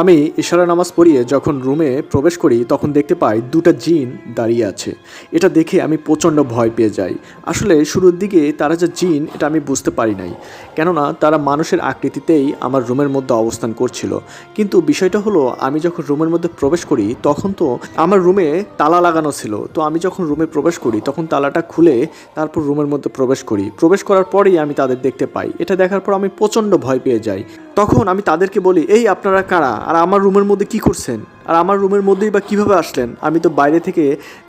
আমি ইশারা নামাজ পড়িয়ে যখন রুমে প্রবেশ করি তখন দেখতে পাই দুটো জিন দাঁড়িয়ে আছে। এটা দেখে আমি প্রচণ্ড ভয় পেয়ে যাই। আসলে শুরুর দিকে তারা যে জিন এটা আমি বুঝতে পারি নাই, কেননা তারা মানুষের আকৃতিতেই আমার রুমের মধ্যে অবস্থান করছিল। কিন্তু বিষয়টা হলো, আমি যখন রুমের মধ্যে প্রবেশ করি তখন তো আমার রুমে তালা লাগানো ছিল। তো আমি যখন রুমে প্রবেশ করি তখন তালাটা খুলে তারপর রুমের মধ্যে প্রবেশ করি। প্রবেশ করার পরেই আমি তাদের দেখতে পাই। এটা দেখার পর আমি প্রচণ্ড ভয় পেয়ে যাই। তখন আমি তাদেরকে বলি, এই আপনারা কারা, আর আমার রুমের মধ্যে কি করছেন, আর আমার রুমের মধ্যেই বা কীভাবে আসলেন? আমি তো বাইরে থেকে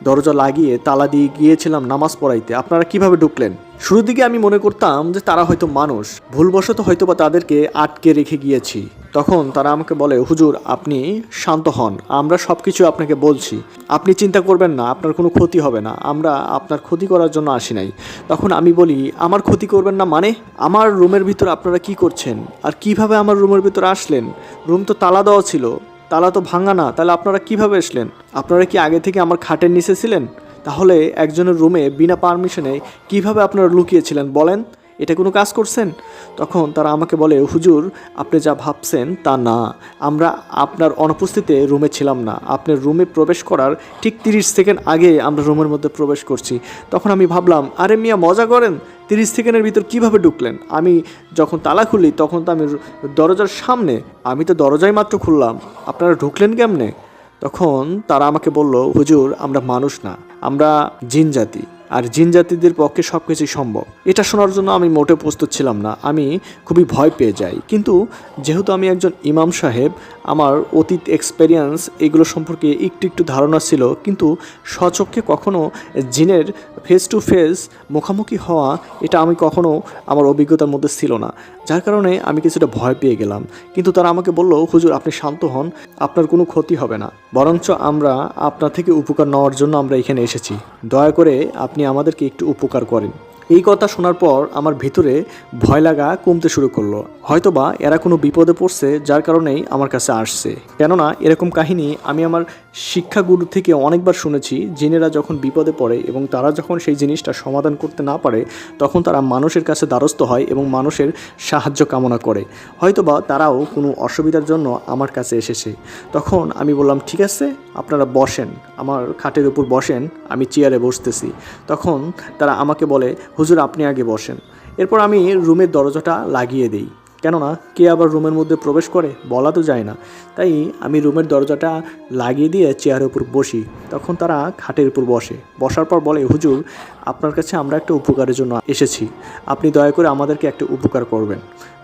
দরজা লাগিয়ে তালা দিয়ে গিয়েছিলাম নামাজ পড়াইতে, আপনারা কিভাবে ঢুকলেন? শুরুর দিকে আমি মনে করতাম যে তারা হয়তো মানুষ, ভুলবশত হয়তো বা তাদেরকে আটকে রেখে গিয়েছি। তখন তারা আমাকে বলে, হুজুর আপনি শান্ত হন, আমরা সব কিছু আপনাকে বলছি, আপনি চিন্তা করবেন না, আপনার কোনো ক্ষতি হবে না, আমরা আপনার ক্ষতি করার জন্য আসি নাই। তখন আমি বলি, আমার ক্ষতি করবেন না মানে? আমার রুমের ভিতর আপনারা কি করছেন, আর কিভাবে আমার রুমের ভিতর আসলেন? রুম তো তালা দেওয়া ছিল, তালা তো ভাঙা না, তাহলে আপনারা কিভাবে আসলেন? আপনারা কি আগে থেকে আমার খাটের নিচে ছিলেন? তাহলে একজনের রুমে বিনা পারমিশনে কিভাবে আপনারা লুকিয়েছিলেন বলেন? এটা কোনো কাজ করছেন? তখন তারা আমাকে বলে, হুজুর আপনি যা ভাবছেন তা না, আমরা আপনার অনুপস্থিতিতে রুমে ছিলাম না, আপনার রুমে প্রবেশ করার ঠিক 30 সেকেন্ড আগে আমরা রুমের মধ্যে প্রবেশ করছি। তখন আমি ভাবলাম, আরে মিয়া মজা করেন, 30 সেকেন্ডের ভিতর কিভাবে ঢুকলেন? আমি যখন তালা খুলি তখন তো আমি দরজার সামনে, আমি তো দরজাই মাত্র খুললাম, আপনারা ঢুকলেন কেমনে? তখন তারা আমাকে বলল, হুজুর আমরা মানুষ না, আমরা জিন জাতি, আর জিন জাতিদের পক্ষে সব কিছুই সম্ভব। এটা শোনার জন্য আমি মোটেও প্রস্তুত ছিলাম না, আমি খুবই ভয় পেয়ে যাই। কিন্তু যেহেতু আমি একজন ইমাম সাহেব, আমার অতীত এক্সপেরিয়েন্স এগুলো সম্পর্কে একটু একটু ধারণা ছিল, কিন্তু স্বচক্ষে কখনো জিনের ফেস টু ফেস মুখোমুখি হওয়া, এটা আমি কখনো আমার অভিজ্ঞতার মধ্যে ছিল না, যার কারণে আমি কিছুটা ভয় পেয়ে গেলাম। কিন্তু তারা আমাকে বলল, হুজুর আপনি শান্ত হন, আপনার কোনো ক্ষতি হবে না, বরঞ্চ আমরা আপনার থেকে উপকার নেওয়ার জন্য আমরা এখানে এসেছি, দয়া করে আপনি আমাদেরকে একটু উপকার করেন। এই কথা শোনার পর আমার ভিতরে ভয় লাগা কমতে শুরু করলো। হয়তোবা এরা কোনো বিপদে পড়ছে যার কারণেই আমার কাছে আসছে, কেননা এরকম কাহিনী আমি আমার শিক্ষাগুরু থেকে অনেকবার শুনেছি। জিনেরা যখন বিপদে পড়ে এবং তারা যখন সেই জিনিসটা সমাধান করতে না পারে তখন তারা মানুষের কাছে দ্বারস্থ হয় এবং মানুষের সাহায্য কামনা করে। হয়তোবা তারাও কোনো অসুবিধার জন্য আমার কাছে এসেছে। তখন আমি বললাম, ঠিক আছে আপনারা বসেন, আমার খাটের উপর বসেন, আমি চেয়ারে বসতেছি। তখন তারা আমাকে বলে, হুজুর আপনি আগে বসেন। এরপর আমি রুমের দরজাটা লাগিয়ে দিই, কেননা কে আবার রুমের মধ্যে প্রবেশ করে বলা তো যায় না। তাই আমি রুমের দরজাটা লাগিয়ে দিয়ে চেয়ারের উপর বসি। তখন তারা খাটের উপর বসে, বসার পর বলে, হুজুর আপনার কাছে আমরা একটা উপকারের জন্য এসেছি, আপনি দয়া করে আমাদেরকে একটা উপকার করবেন।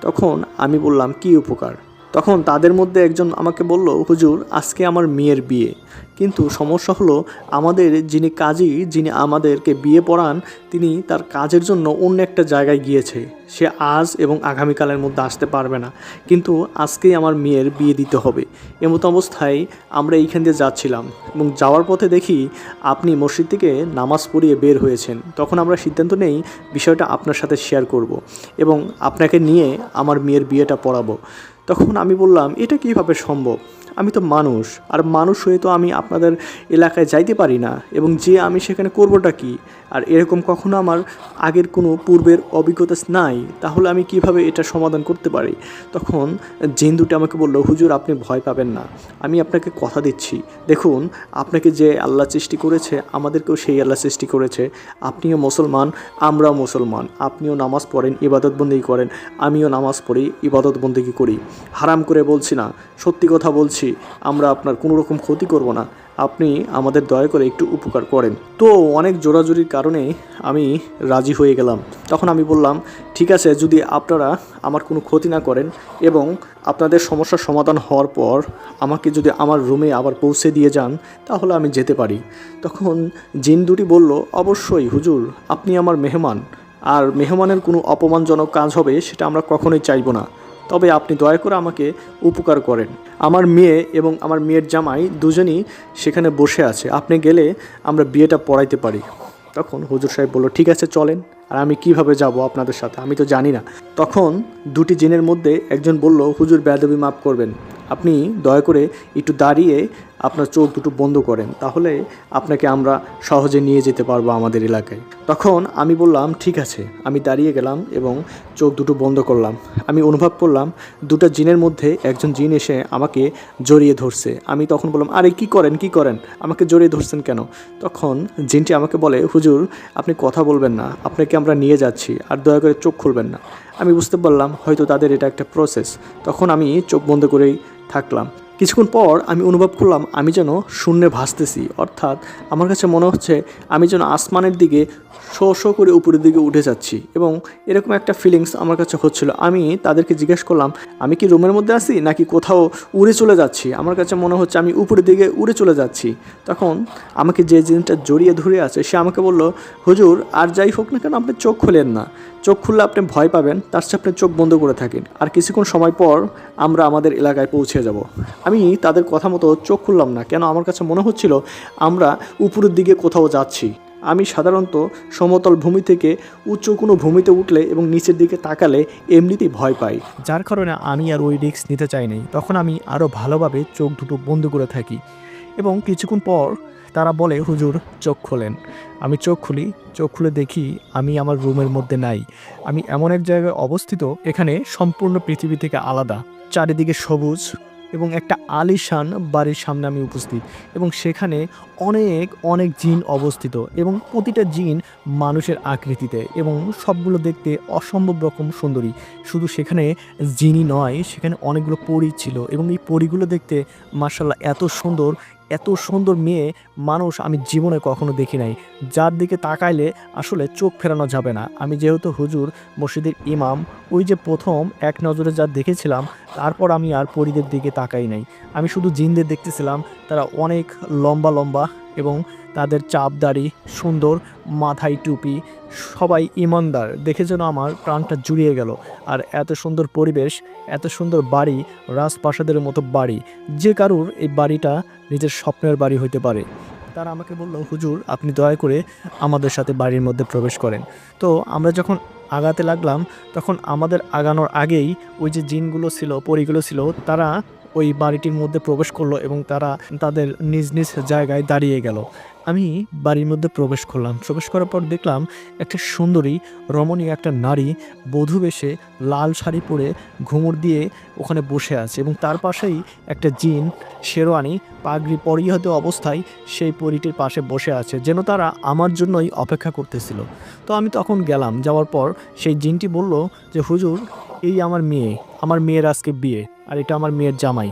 তখন আমি বললাম, কি উপকার? তখন তাদের মধ্যে একজন আমাকে বলল, হুজুর আজকে আমার মেয়ের বিয়ে, কিন্তু সমস্যা হলো আমাদের যিনি কাজী, যিনি আমাদেরকে বিয়ে পড়ান, তিনি তার কাজের জন্য অন্য একটা জায়গায় গিয়েছে, সে আজ এবং আগামীকালের মধ্যে আসতে পারবে না, কিন্তু আজকেই আমার মেয়ের বিয়ে দিতে হবে। এমতো অবস্থায় আমরা এইখান দিয়ে যাচ্ছিলাম এবং যাওয়ার পথে দেখি আপনি মসজিদ থেকে নামাজ পড়িয়ে বের হয়েছেন। তখন আমরা সিদ্ধান্ত নেই বিষয়টা আপনার সাথে শেয়ার করব এবং আপনাকে নিয়ে আমার মেয়ের বিয়েটা পড়াবো। তখন আমি বললাম, এটা কীভাবে সম্ভব? আমি তো মানুষ, আর মানুষ হয়ে তো আমি আপনাদের এলাকায় যাইতে পারি না, এবং যে আমি সেখানে করবোটা কি? আর এরকম কখনো আমার আগের কোনো পূর্বের অভিজ্ঞতা নাই, তাহলে আমি কিভাবে এটা সমাধান করতে পারি? তখন জিন দুটি আমাকে বলল, হুজুর আপনি ভয় পাবেন না, আমি আপনাকে কথা দিচ্ছি, দেখুন আপনাকে যে আল্লাহ সৃষ্টি করেছে আমাদেরকেও সেই আল্লাহ সৃষ্টি করেছে, আপনিও মুসলমান আমরাও মুসলমান, আপনিও নামাজ পড়েন ইবাদত বন্দেগী করেন, আমিও নামাজ পড়ি ইবাদত বন্দেগী করি, হারাম করে বলছি না, সত্যি কথা বলছি, আমরা আপনার কোনো রকম ক্ষতি করব না, আপনি আমাদের দয়া করে একটু উপকার করেন। তো অনেক জোরাজুরির কারণে আমি রাজি হয়ে গেলাম। তখন আমি বললাম, ঠিক আছে, যদি আপনারা আমার কোনো ক্ষতি না করেন এবং আপনাদের সমস্যার সমাধান হওয়ার পর আমাকে যদি আমার রুমে আবার পৌঁছে দিয়ে যান তাহলে আমি যেতে পারি। তখন জিন দুটি বলল, অবশ্যই হুজুর, আপনি আমার মেহমান, আর মেহমানের কোনো অপমানজনক কাজ হবে সেটা আমরা কখনোই চাইব না, তবে আপনি দয়া করে আমাকে উপকার করেন। আমার মেয়ে এবং আমার মেয়ের জামাই দুজনই সেখানে বসে আছে, আপনি গেলে আমরা বিয়েটা পড়াইতে পারি। তখন হুজুর সাহেব বলল, ঠিক আছে চলেন। আর আমি কিভাবে যাব আপনাদের সাথে, আমি তো জানি না। তখন দুটি জিনের মধ্যে একজন বলল, হুজুর বেয়াদবি মাফ করবেন, আপনি দয়া করে একটু দাঁড়িয়ে আপনার চোখ দুটো বন্ধ করেন, তাহলে আপনাকে আমরা সহজে নিয়ে যেতে পারবো আমাদের এলাকায়। তখন আমি বললাম ঠিক আছে। আমি দাঁড়িয়ে গেলাম এবং চোখ দুটো বন্ধ করলাম। আমি অনুভব করলাম দুটো জিনের মধ্যে একজন জিন এসে আমাকে জড়িয়ে ধরছে। আমি তখন বললাম, আরে কি করেন, আমাকে জড়িয়ে ধরছেন কেন? তখন জিনটি আমাকে বলে, হুজুর আপনি কথা বলবেন না, আপনাকে আমরা নিয়ে যাচ্ছি, আর দয়া করে চোখ খুলবেন না। আমি বুঝতে পারলাম হয়তো তাদের এটা একটা প্রসেস। তখন আমি চোখ বন্ধ করেই থাকলাম। কিছুক্ষণ পর আমি অনুভব করলাম আমি যেন শূন্যে ভাসতেছি, অর্থাৎ আমার কাছে মনে হচ্ছে আমি যেন আসমানের দিকে শো করে উপরের দিকে উঠে যাচ্ছি, এবং এরকম একটা ফিলিংস আমার কাছে হচ্ছিল। আমি তাদেরকে জিজ্ঞেস করলাম, আমি কি রুমের মধ্যে আছি নাকি কোথাও উড়ে চলে যাচ্ছি? আমার কাছে মনে হচ্ছে আমি উপরের দিকে উড়ে চলে যাচ্ছি। তখন আমাকে যে জিনিসটা জড়িয়ে ধরে আছে সে আমাকে বলল, হুজুর আর যাই হোক না কেন আপনি চোখ খুলেন না, চোখ খুললে আপনি ভয় পাবেন, তার চেয়ে আপনি চোখ বন্ধ করে থাকেন, আর কিছুক্ষণ সময় পর আমরা আমাদের এলাকায় পৌঁছে যাব। আমি তাদের কথা মতো চোখ খুললাম না, কেন আমার কাছে মনে হচ্ছিল আমরা উপরের দিকে কোথাও যাচ্ছি। আমি সাধারণত সমতল ভূমি থেকে উচ্চ কোনো ভূমিতে উঠলে এবং নিচের দিকে তাকালে এমনিতেই ভয় পাই, যার কারণে আমি আর ওই রিস্ক নিতে চাই নাই। তখন আমি আরও ভালোভাবে চোখ দুটো বন্ধ করে থাকি এবং কিছুক্ষণ পর তারা বলে, হুজুর চোখ খোলেন। আমি চোখ খুলে দেখি আমি আমার রুমের মধ্যে নাই। আমি এমন এক জায়গায় অবস্থিত, এখানে সম্পূর্ণ পৃথিবী থেকে আলাদা, চারিদিকে সবুজ এবং একটা আলিশান বাড়ির সামনে আমি উপস্থিত, এবং সেখানে অনেক অনেক জিন অবস্থিত, এবং প্রতিটা জিন মানুষের আকৃতিতে, এবং সবগুলো দেখতে অসম্ভব রকম সুন্দরী। শুধু সেখানে জিনই নয়, সেখানে অনেকগুলো পরী ছিল, এবং এই পরীগুলো দেখতে মাশাআল্লাহ এত সুন্দর মেয়ে মানুষ আমি জীবনে কখনো দেখি নাই, যার দিকে তাকাইলে আসলে চোখ ফেরানো যাবে না। আমি যেহেতু হুজুর মসজিদের ইমাম, ওই যে প্রথম এক নজরে যা দেখেছিলাম, তারপর আমি আর পরীদের দিকে তাকাই নাই। আমি শুধু জিনদের দেখতেছিলাম, তারা অনেক লম্বা লম্বা এবং তাদের চাপ দাড়ি, সুন্দর মাথায় টুপি, সবাই ইমানদার দেখে যেন আমার প্রাণটা জুড়িয়ে গেল। আর এত সুন্দর পরিবেশ, এত সুন্দর বাড়ি, রাজপ্রাসাদের মতো বাড়ি, যে কারুর এই বাড়িটা নিজের স্বপ্নের বাড়ি হইতে পারে। তারা আমাকে বলল, হুজুর আপনি দয়া করে আমাদের সাথে বাড়ির মধ্যে প্রবেশ করেন। তো আমরা যখন আগাতে লাগলাম, তখন আমাদের আগানোর আগেই ওই যে জিনগুলো ছিল, পরীগুলো ছিল, তারা ওই বাড়িটির মধ্যে প্রবেশ করলো এবং তারা তাদের নিজ নিজ জায়গায় দাঁড়িয়ে গেল। আমি বাড়ির মধ্যে প্রবেশ করলাম। প্রবেশ করার পর দেখলাম একটা সুন্দরী রমণীয় একটা নারী বধূ বেশে লাল শাড়ি পরে ঘুঙুর দিয়ে ওখানে বসে আছে, এবং তার পাশেই একটা জিন শেরওয়ানি পাগড়ি পরিহিত অবস্থায় সেই পরীটির পাশে বসে আছে, যেন তারা আমার জন্যই অপেক্ষা করতেছিল। তো আমি তখন গেলাম, যাওয়ার পর সেই জিনটি বলল যে, হুজুর এই আমার মেয়ের আজকে বিয়ে, আর এটা আমার মেয়ের জামাই।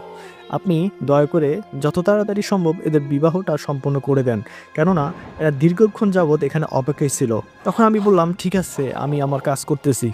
আপনি দয়া করে যত তাড়াতাড়ি সম্ভব এদের বিবাহটা সম্পন্ন করে দেন, কেননা এরা দীর্ঘক্ষণ যাবৎ এখানে অপেক্ষায় ছিল। তখন আমি বললাম, ঠিক আছে, আমি আমার কাজ করতেছি,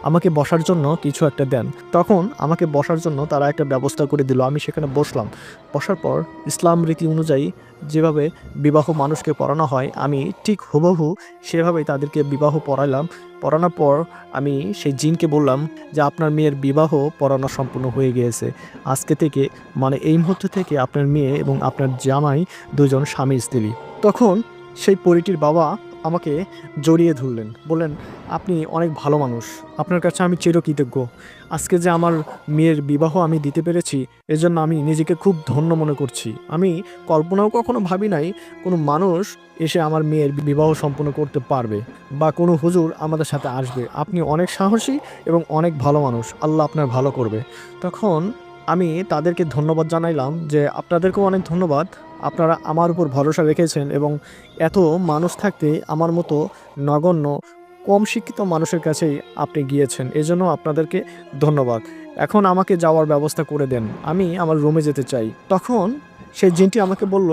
আমাকে বসার জন্য কিছু একটা দেন। তখন আমাকে বসার জন্য তারা একটা ব্যবস্থা করে দিল। আমি সেখানে বসলাম। বসার পর ইসলাম রীতি অনুযায়ী যেভাবে বিবাহ মানুষকে পড়ানো হয়, আমি ঠিক হুবহু সেভাবেই তাদেরকে বিবাহ পড়াইলাম। পড়ানোর পর আমি সেই জিনকে বললাম যে, আপনার মেয়ের বিবাহ পড়ানো সম্পূর্ণ হয়ে গিয়েছে। আজকে থেকে, মানে এই মুহূর্ত থেকে আপনার মেয়ে এবং আপনার জামাই দুজন স্বামী স্ত্রী। তখন সেই পরীটির বাবা আমাকে জড়িয়ে ধরলেন, বললেন, আপনি অনেক ভালো মানুষ, আপনার কাছে আমি চিরকৃতজ্ঞ। আজকে যে আমার মেয়ের বিবাহ আমি দিতে পেরেছি, এজন্য আমি নিজেকে খুব ধন্য মনে করছি। আমি কল্পনাও কখনো ভাবি নাই কোনো মানুষ এসে আমার মেয়ের বিবাহ সম্পন্ন করতে পারবে, বা কোনো হুজুর আমাদের সাথে আসবে। আপনি অনেক সাহসী এবং অনেক ভালো মানুষ, আল্লাহ আপনার ভালো করবে। তখন আমি তাদেরকে ধন্যবাদ জানাইলাম যে, আপনাদেরকেও অনেক ধন্যবাদ, আপনারা আমার উপর ভরসা রেখেছেন, এবং এত মানুষ থাকতে আমার মতো নগণ্য কম শিক্ষিত মানুষের কাছেই আপনি গিয়েছেন, এজন্য আপনাদেরকে ধন্যবাদ। এখন আমাকে যাওয়ার ব্যবস্থা করে দেন, আমি আমার রুমে যেতে চাই। তখন সেই জিনটি আমাকে বলল,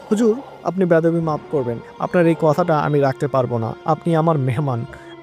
হুজুর আপনি বেয়াদবি মাফ করবেন, আপনার এই কথাটা আমি রাখতে পারবো না। আপনি আমার মেহমান,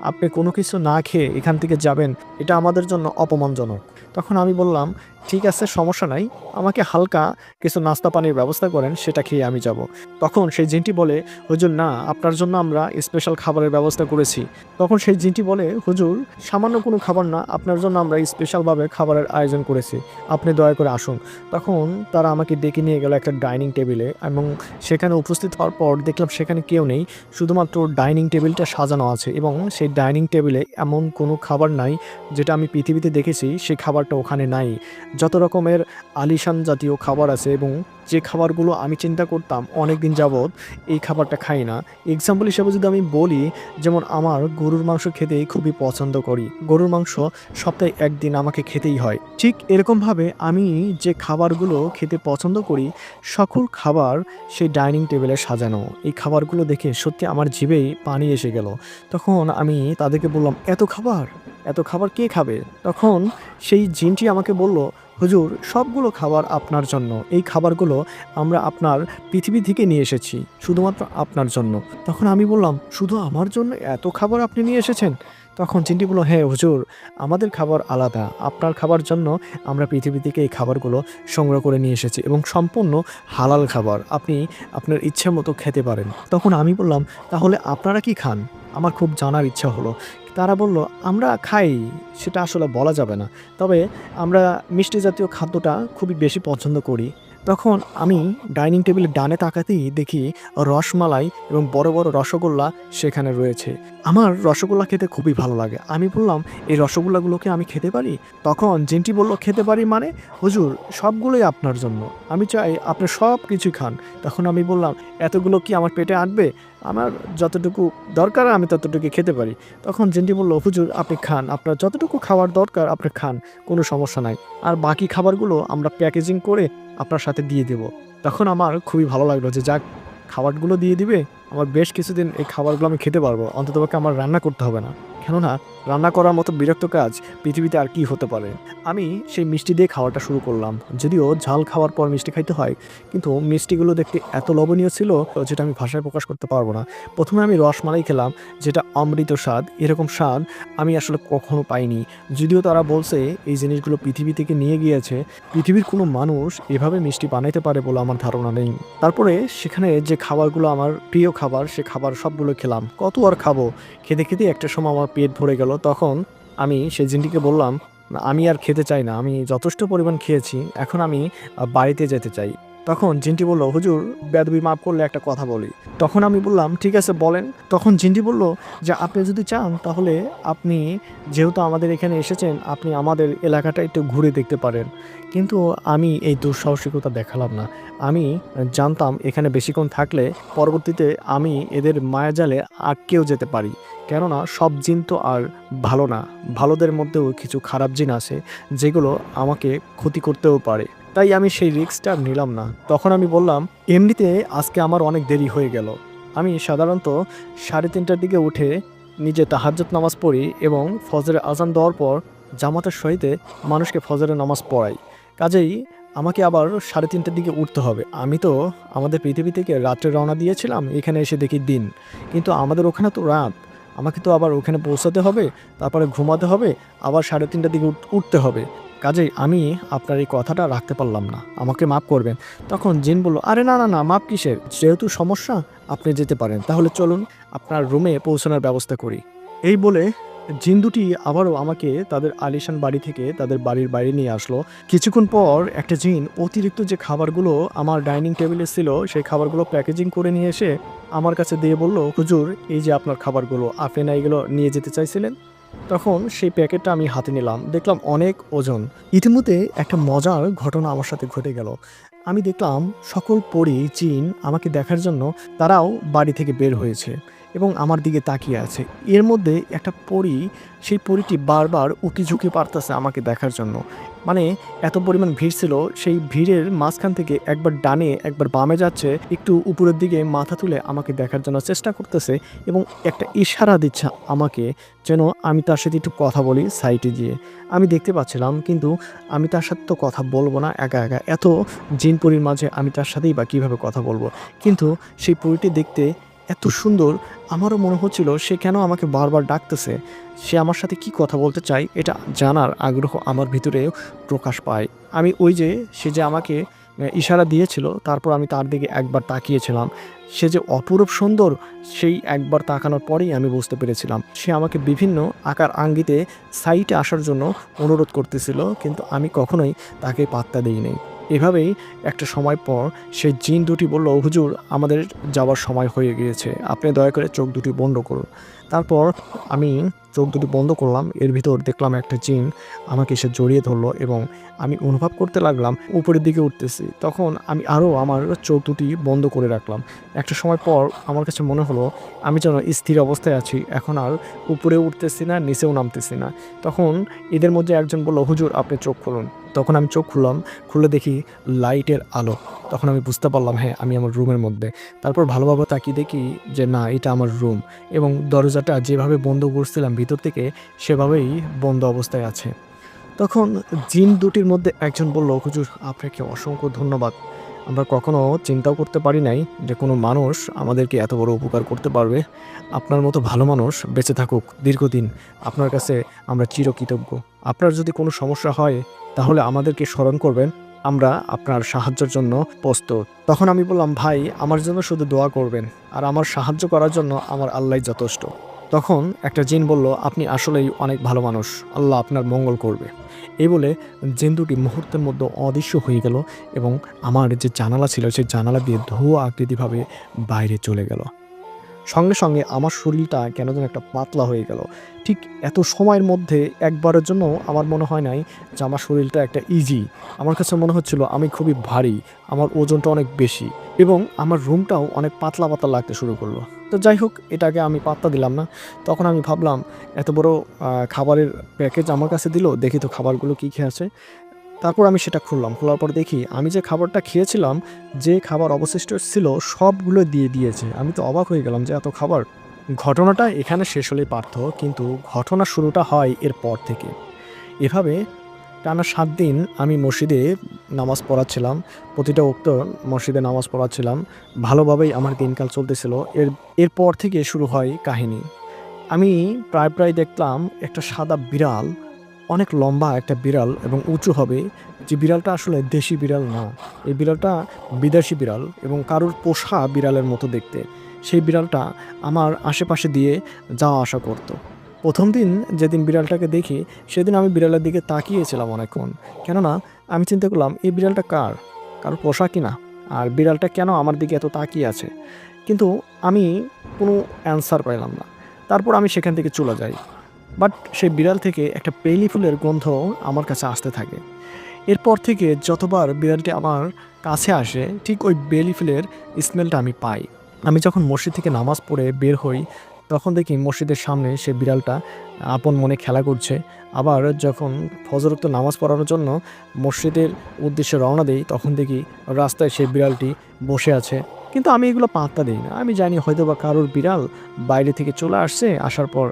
আপনি কোনো কিছু না খেয়ে এখান থেকে যাবেন, এটা আমাদের জন্য অপমানজনক। তখন আমি বললাম, ঠিক আছে, সমস্যা নাই, আমাকে হালকা কিছু নাস্তা পানির ব্যবস্থা করেন, সেটা খেয়ে আমি যাব। তখন সেই জিনটি বলে, হুজুর না, আপনার জন্য আমরা স্পেশাল খাবারের ব্যবস্থা করেছি। তখন সেই জিনটি বলে, হুজুর সামান্য কোনো খাবার না, আপনার জন্য আমরা স্পেশালভাবে খাবারের আয়োজন করেছি, আপনি দয়া করে আসুন। তখন তারা আমাকে ডেকে নিয়ে গেল একটা ডাইনিং টেবিলে, এবং সেখানে উপস্থিত হওয়ার পর দেখলাম সেখানে কেউ নেই, শুধুমাত্র ডাইনিং টেবিলটা সাজানো আছে, এবং সেই ডাইনিং টেবিলে এমন কোনো খাবার নাই যেটা আমি পৃথিবীতে দেখেছি সেই খাবার খাবারটা ওখানে নাই। যত রকমের আলিশান জাতীয় খাবার আছে এবং যে খাবারগুলো আমি চিন্তা করতাম অনেক দিন যাবৎ এই খাবারটা খাই না। এক্সাম্পল হিসেবে যদি আমি বলি, যেমন আমার গরুর মাংস খেতে খুবই পছন্দ করি। গরুর মাংস সপ্তাহে ১ দিন আমাকে খেতেই হয়। ঠিক এরকমভাবে আমি যে খাবারগুলো খেতে পছন্দ করি, সকল খাবার সেই ডাইনিং টেবিলে সাজানো। এই খাবারগুলো দেখে সত্যি আমার জিভেই পানি এসে গেল। তখন আমি তাদেরকে বললাম, "এত খাবার? এত খাবার কে খাবে?" তখন সেই জিনটি আমাকে বলল, "হুজুর, সবগুলো খাবার আপনার জন্য। এই খাবারগুলো আমরা আপনার পৃথিবী থেকে নিয়ে এসেছি, শুধুমাত্র আপনার জন্য।" তখন আমি বললাম, "শুধু আমার জন্য এত খাবার আপনি নিয়ে এসেছেন?" তখন জিনটি বলল, "হ্যাঁ হুজুর, আমাদের খাবার আলাদা। আপনার খাবার জন্য আমরা পৃথিবী থেকে এই খাবারগুলো সংগ্রহ করে নিয়ে এসেছি এবং সম্পূর্ণ হালাল খাবার। আপনি আপনার ইচ্ছে মতো খেতে পারেন।" তখন আমি বললাম, "তাহলে আপনারা কি খান?" আমার খুব জানার ইচ্ছা হলো। তারা বলল, "আমরা খাই, সেটা আসলে বলা যাবে না। তবে আমরা মিষ্টি জাতীয় খাদ্যটা খুবই বেশি পছন্দ করি।" তখন আমি ডাইনিং টেবিলের ডানে তাকাতেই দেখি রসমালাই এবং বড় বড় রসগোল্লা সেখানে রয়েছে। আমার রসগোল্লা খেতে খুবই ভালো লাগে। আমি বললাম, "এই রসগোল্লাগুলোকে আমি খেতে পারি?" তখন জিনটি বলল, "খেতে পারি মানে? হুজুর, সবগুলোই আপনার জন্য। আমি চাই আপনি সব কিছুই খান।" তখন আমি বললাম, "এতগুলো কি আমার পেটে আটবে? আমার যতটুকু দরকার আমি ততটুকু খেতে পারি।" তখন জিনটি বলল, "হুজুর, আপনি খান। আপনার যতটুকু খাওয়ার দরকার আপনি খান, কোনো সমস্যা নাই। আর বাকি খাবারগুলো আমরা প্যাকেজিং করে আপনার সাথে দিয়ে দেব।" তখন আমার খুবই ভালো লাগলো যে যাক, খাবারগুলো দিয়ে দিবে। আমার বেশ কিছুদিন এই খাবারগুলো আমি খেতে পারবো। অন্ততপক্ষে আমার রান্না করতে হবে না। কেননা রান্না করার মতো বিরক্ত কাজ পৃথিবীতে আর কি হতে পারে। আমি সেই মিষ্টি দিয়ে খাওয়াটা শুরু করলাম। যদিও ঝাল খাওয়ার পর মিষ্টি খাইতে হয়, কিন্তু মিষ্টিগুলো দেখতে এত লোভনীয় ছিল যেটা আমি ভাষায় প্রকাশ করতে পারবো না। ১ম এ আমি রসমালাই খেলাম, যেটা অমৃত স্বাদ। এরকম স্বাদ আমি আসলে কখনো পাইনি। যদিও তারা বলছে এই জিনিসগুলো পৃথিবী থেকে নিয়ে গিয়েছে, পৃথিবীর কোনো মানুষ এভাবে মিষ্টি বানাইতে পারে বলে আমার ধারণা নেই। তারপরে সেখানে যে খাবারগুলো আমার প্রিয় খাবার, সে খাবার সবগুলো খেলাম। কত আর খাবো? খেতে, খেতে একটা সময় আমার পেট ভরে গেল। তখন আমি সেই জিনটিকে বললাম, "না, আমি আর খেতে চাই না। আমি যথেষ্ট পরিমাণ খেয়েছি। এখন আমি বাড়িতে যেতে চাই।" তখন জিনটি বলল, "হুজুর, বেয়াদবি মাফ করলে একটা কথা বলি।" তখন আমি বললাম, "ঠিক আছে, বলেন।" তখন জিনটি বলল যে, "আপনি যদি চান তাহলে আপনি যেহেতু আমাদের এখানে এসেছেন, আপনি আমাদের এলাকাটা একটু ঘুরে দেখতে পারেন।" কিন্তু আমি এই দুঃসাহসিকতা দেখালাম না। আমি জানতাম এখানে বেশিক্ষণ থাকলে পরবর্তীতে আমি এদের মায়াজালে আটকেও যেতে পারি। কেননা সব জিন তো আর ভালো না। ভালোদের মধ্যেও কিছু খারাপ জিন আছে, যেগুলো আমাকে ক্ষতি করতেও পারে। তাই আমি সেই রিস্কটা আর নিলাম না। তখন আমি বললাম, "এমনিতে আজকে আমার অনেক দেরি হয়ে গেল। আমি সাধারণত ৩:৩০টার দিকে উঠে নিজে তাহাজ্জুদ নামাজ পড়ি এবং ফজরের আজান দেওয়ার পর জামাতের সহিতে মানুষকে ফজরের নামাজ পড়াই। কাজেই আমাকে আবার ৩:৩০টার দিকে উঠতে হবে। আমি তো আমাদের পৃথিবী থেকে রাত্রে রওনা দিয়েছিলাম, এখানে এসে দেখি দিন। কিন্তু আমাদের ওখানে তো রাত। আমাকে তো আবার ওখানে পৌঁছাতে হবে, তারপরে ঘুমাতে হবে, আবার ৩:৩০টার দিকে উঠতে হবে। কাজেই আমি আপনার এই কথাটা রাখতে পারলাম না। আমাকে মাফ করবেন।" তখন জিন বলল, "আরে না, না, না, মাপ কিসের? যেহেতু সমস্যা, আপনি যেতে পারেন। তাহলে চলুন আপনার রুমে পৌঁছানোর ব্যবস্থা করি।" এই বলে জিন দুটি আবারও আমাকে তাদের আলিশান বাড়ি থেকে তাদের বাড়ির বাইরে নিয়ে আসলো। কিছুক্ষণ পর একটা জিন অতিরিক্ত যে খাবারগুলো আমার ডাইনিং টেবিলে ছিল, সেই খাবারগুলো প্যাকেজিং করে নিয়ে এসে আমার কাছে দিয়ে বলল, "হুজুর, এই যে আপনার খাবারগুলো, আপনি না এগুলো নিয়ে যেতে চাইছিলেন?" তখন সেই প্যাকেটটা আমি হাতে নিলাম, দেখলাম অনেক ওজন। ইতিমধ্যে একটা মজার ঘটনা আমার সাথে ঘটে গেল। আমি দেখলাম সকল পরী, জিন আমাকে দেখার জন্য তারাও বাড়ি থেকে বের হয়েছে এবং আমার দিকে তাকিয়ে আছে। এর মধ্যে একটা পরী, সেই পরীটি বারবার উঁকিঝুঁকি পারতেছে আমাকে দেখার জন্য। মানে এত পরিমাণ ভিড় ছিল, সেই ভিড়ের মাঝখান থেকে একবার ডানে একবার বামে যাচ্ছে, একটু উপরের দিকে মাথা তুলে আমাকে দেখার জন্য চেষ্টা করতেছে এবং একটা ইশারা দিচ্ছে আমাকে, যেন আমি তার সাথে একটু কথা বলি সাইডে গিয়ে। আমি দেখতে পাচ্ছিলাম, কিন্তু আমি তার সাথে তো কথা বলবো না একা একা। এত জিন পরীর মাঝে আমি তার সাথেই বা কীভাবে কথা বলবো? কিন্তু সেই পরীটি দেখতে এত সুন্দর, আমারও মনে হচ্ছিল সে কেন আমাকে বারবার ডাকতেছে। সে আমার সাথে কি কথা বলতে চায় এটা জানার আগ্রহ আমার ভিতরেও প্রকাশ পায়। আমি ওই যে সে যে আমাকে ইশারা দিয়েছিল, তারপর আমি তার দিকে একবার তাকিয়েছিলাম। সে যে অপরূপ সুন্দর, সেই একবার তাকানোর পরেই আমি বুঝতে পেরেছিলাম। সে আমাকে বিভিন্ন আকার আঙ্গিতে সাইটে আসার জন্য অনুরোধ করতেছিল, কিন্তু আমি কখনোই তাকে পাত্তা দেইনি। এভাবেই একটা সময় পর সেই জিন দুটি বলল, "হুজুর, আমাদের যাওয়ার সময় হয়ে গিয়েছে। আপনি দয়া করে চোখ দুটি বন্ধ করুন।" তারপর আমি চোখ দুটি বন্ধ করলাম, এর ভিতর দেখলাম একটা জিন আমাকে এসে জড়িয়ে ধরলো এবং আমি অনুভব করতে লাগলাম উপরের দিকে উঠতেছি। তখন আমি আরও আমার চোখ দুটি বন্ধ করে রাখলাম। একটা সময় পর আমার কাছে মনে হলো আমি যেন স্থির অবস্থায় আছি, এখন আর উপরে উঠতেছি না, নিচেও নামতেছি না। তখন এদের মধ্যে একজন বলল, হুজুর আপনি চোখ খুলুন। তখন আমি চোখ খুললাম, খুলে দেখি লাইটের আলো। তখন আমি বুঝতে পারলাম হ্যাঁ, আমি আমার রুমের মধ্যে। তারপর ভালোভাবে তাকিয়ে দেখি যে না, এটা আমার রুম এবং দরজাটা যেভাবে বন্ধ করছিলাম ভিতর থেকে সেভাবেই বন্ধ অবস্থায় আছে। তখন জিন দুটির মধ্যে একজন বলল, হুজুর আপনাকে অসংখ্য ধন্যবাদ। আমরা কখনো চিন্তাও করতে পারি নাই যে কোনো মানুষ আমাদেরকে এত বড় উপকার করতে পারবে। আপনার মতো ভালো মানুষ বেঁচে থাকুক দীর্ঘদিন। আপনার কাছে আমরা চিরকৃতজ্ঞ। আপনার যদি কোনো সমস্যা হয় তাহলে আমাদেরকে স্মরণ করবেন, আমরা আপনার সাহায্যের জন্য প্রস্তুত। তখন আমি বললাম, ভাই আমার জন্য শুধু দোয়া করবেন, আর আমার সাহায্য করার জন্য আমার আল্লাহই যথেষ্ট। তখন একটা জিন বলল, আপনি আসলেই অনেক ভালো মানুষ, আল্লাহ আপনার মঙ্গল করবে। এই বলে জিন দুটি মুহূর্তের মধ্যে অদৃশ্য হয়ে গেল এবং আমার যে জানালা ছিল সেই জানালা দিয়ে ধোঁয়া আকৃতিভাবে বাইরে চলে গেল। সঙ্গে সঙ্গে আমার শরীরটা কেন যেন একটা পাতলা হয়ে গেল। ঠিক এত সময়ের মধ্যে একবারের জন্য আমার মনে হয় নাই যে আমার শরীরটা একটা ইজি। আমার কাছে মনে হচ্ছিল আমি খুবই ভারী, আমার ওজনটা অনেক বেশি এবং আমার রুমটাও অনেক পাতলা পাতলা লাগতে শুরু করলো। তো যাই হোক, এটাকে আমি পাত্তা দিলাম না। তখন আমি ভাবলাম এত বড় খাবারের প্যাকেজ আমার কাছে দিল, দেখি তো খাবারগুলো কী খেয়ে আছে। তারপর আমি সেটা খুললাম, খোলার পর দেখি আমি যে খাবারটা খেয়েছিলাম, যে খাবার অবশিষ্ট ছিল সবগুলো দিয়ে দিয়েছে। আমি তো অবাক হয়ে গেলাম যে এত খাবার। ঘটনাটা এখানে শেষ হলেই পারত, কিন্তু ঘটনা শুরুটা হয় এরপর থেকে। এভাবে টানা ৭ দিন আমি মসজিদে নামাজ পড়াচ্ছিলাম, প্রতিটা ওক্ত মসজিদে নামাজ পড়াচ্ছিলাম। ভালোভাবেই আমার দিনকাল চলতেছিল। এরপর থেকে শুরু হয় কাহিনী। আমি প্রায় দেখলাম একটা সাদা বিড়াল, অনেক লম্বা একটা বিড়াল এবং উঁচু হবে। যে বিড়ালটা আসলে দেশি বিড়াল না, এই বিড়ালটা বিদেশি বিড়াল এবং কারোর পোষা বিড়ালের মতো দেখতে। সেই বিড়ালটা আমার আশেপাশে দিয়ে যাওয়া আসা করত। প্রথম দিন যেদিন বিড়ালটাকে দেখি সেদিন আমি বিড়ালের দিকে তাকিয়েছিলাম অনেকক্ষণ, কেননা আমি চিন্তা করলাম এই বিড়ালটা কারোর পোষা কিনা, আর বিড়ালটা কেন আমার দিকে এত তাকিয়ে আছে। কিন্তু আমি কোনো অ্যান্সার পাইলাম না। তারপর আমি সেখান থেকে চলে যাই। বাট সেই বিড়াল থেকে একটা বেলি ফুলের গন্ধ আমার কাছে আসতে থাকে। এরপর থেকে যতবার বিড়ালটি আমার কাছে আসে ঠিক ওই বেলি ফুলের স্মেলটা আমি পাই। আমি যখন মসজিদ থেকে নামাজ পড়ে বের হই তখন দেখি মসজিদের সামনে সে বিড়ালটা আপন মনে খেলা করছে। আবার যখন ফজরোক্ত নামাজ পড়ানোর জন্য মসজিদের উদ্দেশ্যে রওনা দেই তখন দেখি রাস্তায় সেই বিড়ালটি বসে আছে। কিন্তু আমি এগুলো পাত্তা দিই না। আমি জানি হয়তোবা কারোর বিড়াল বাইরে থেকে চলে আসছে, আসার পর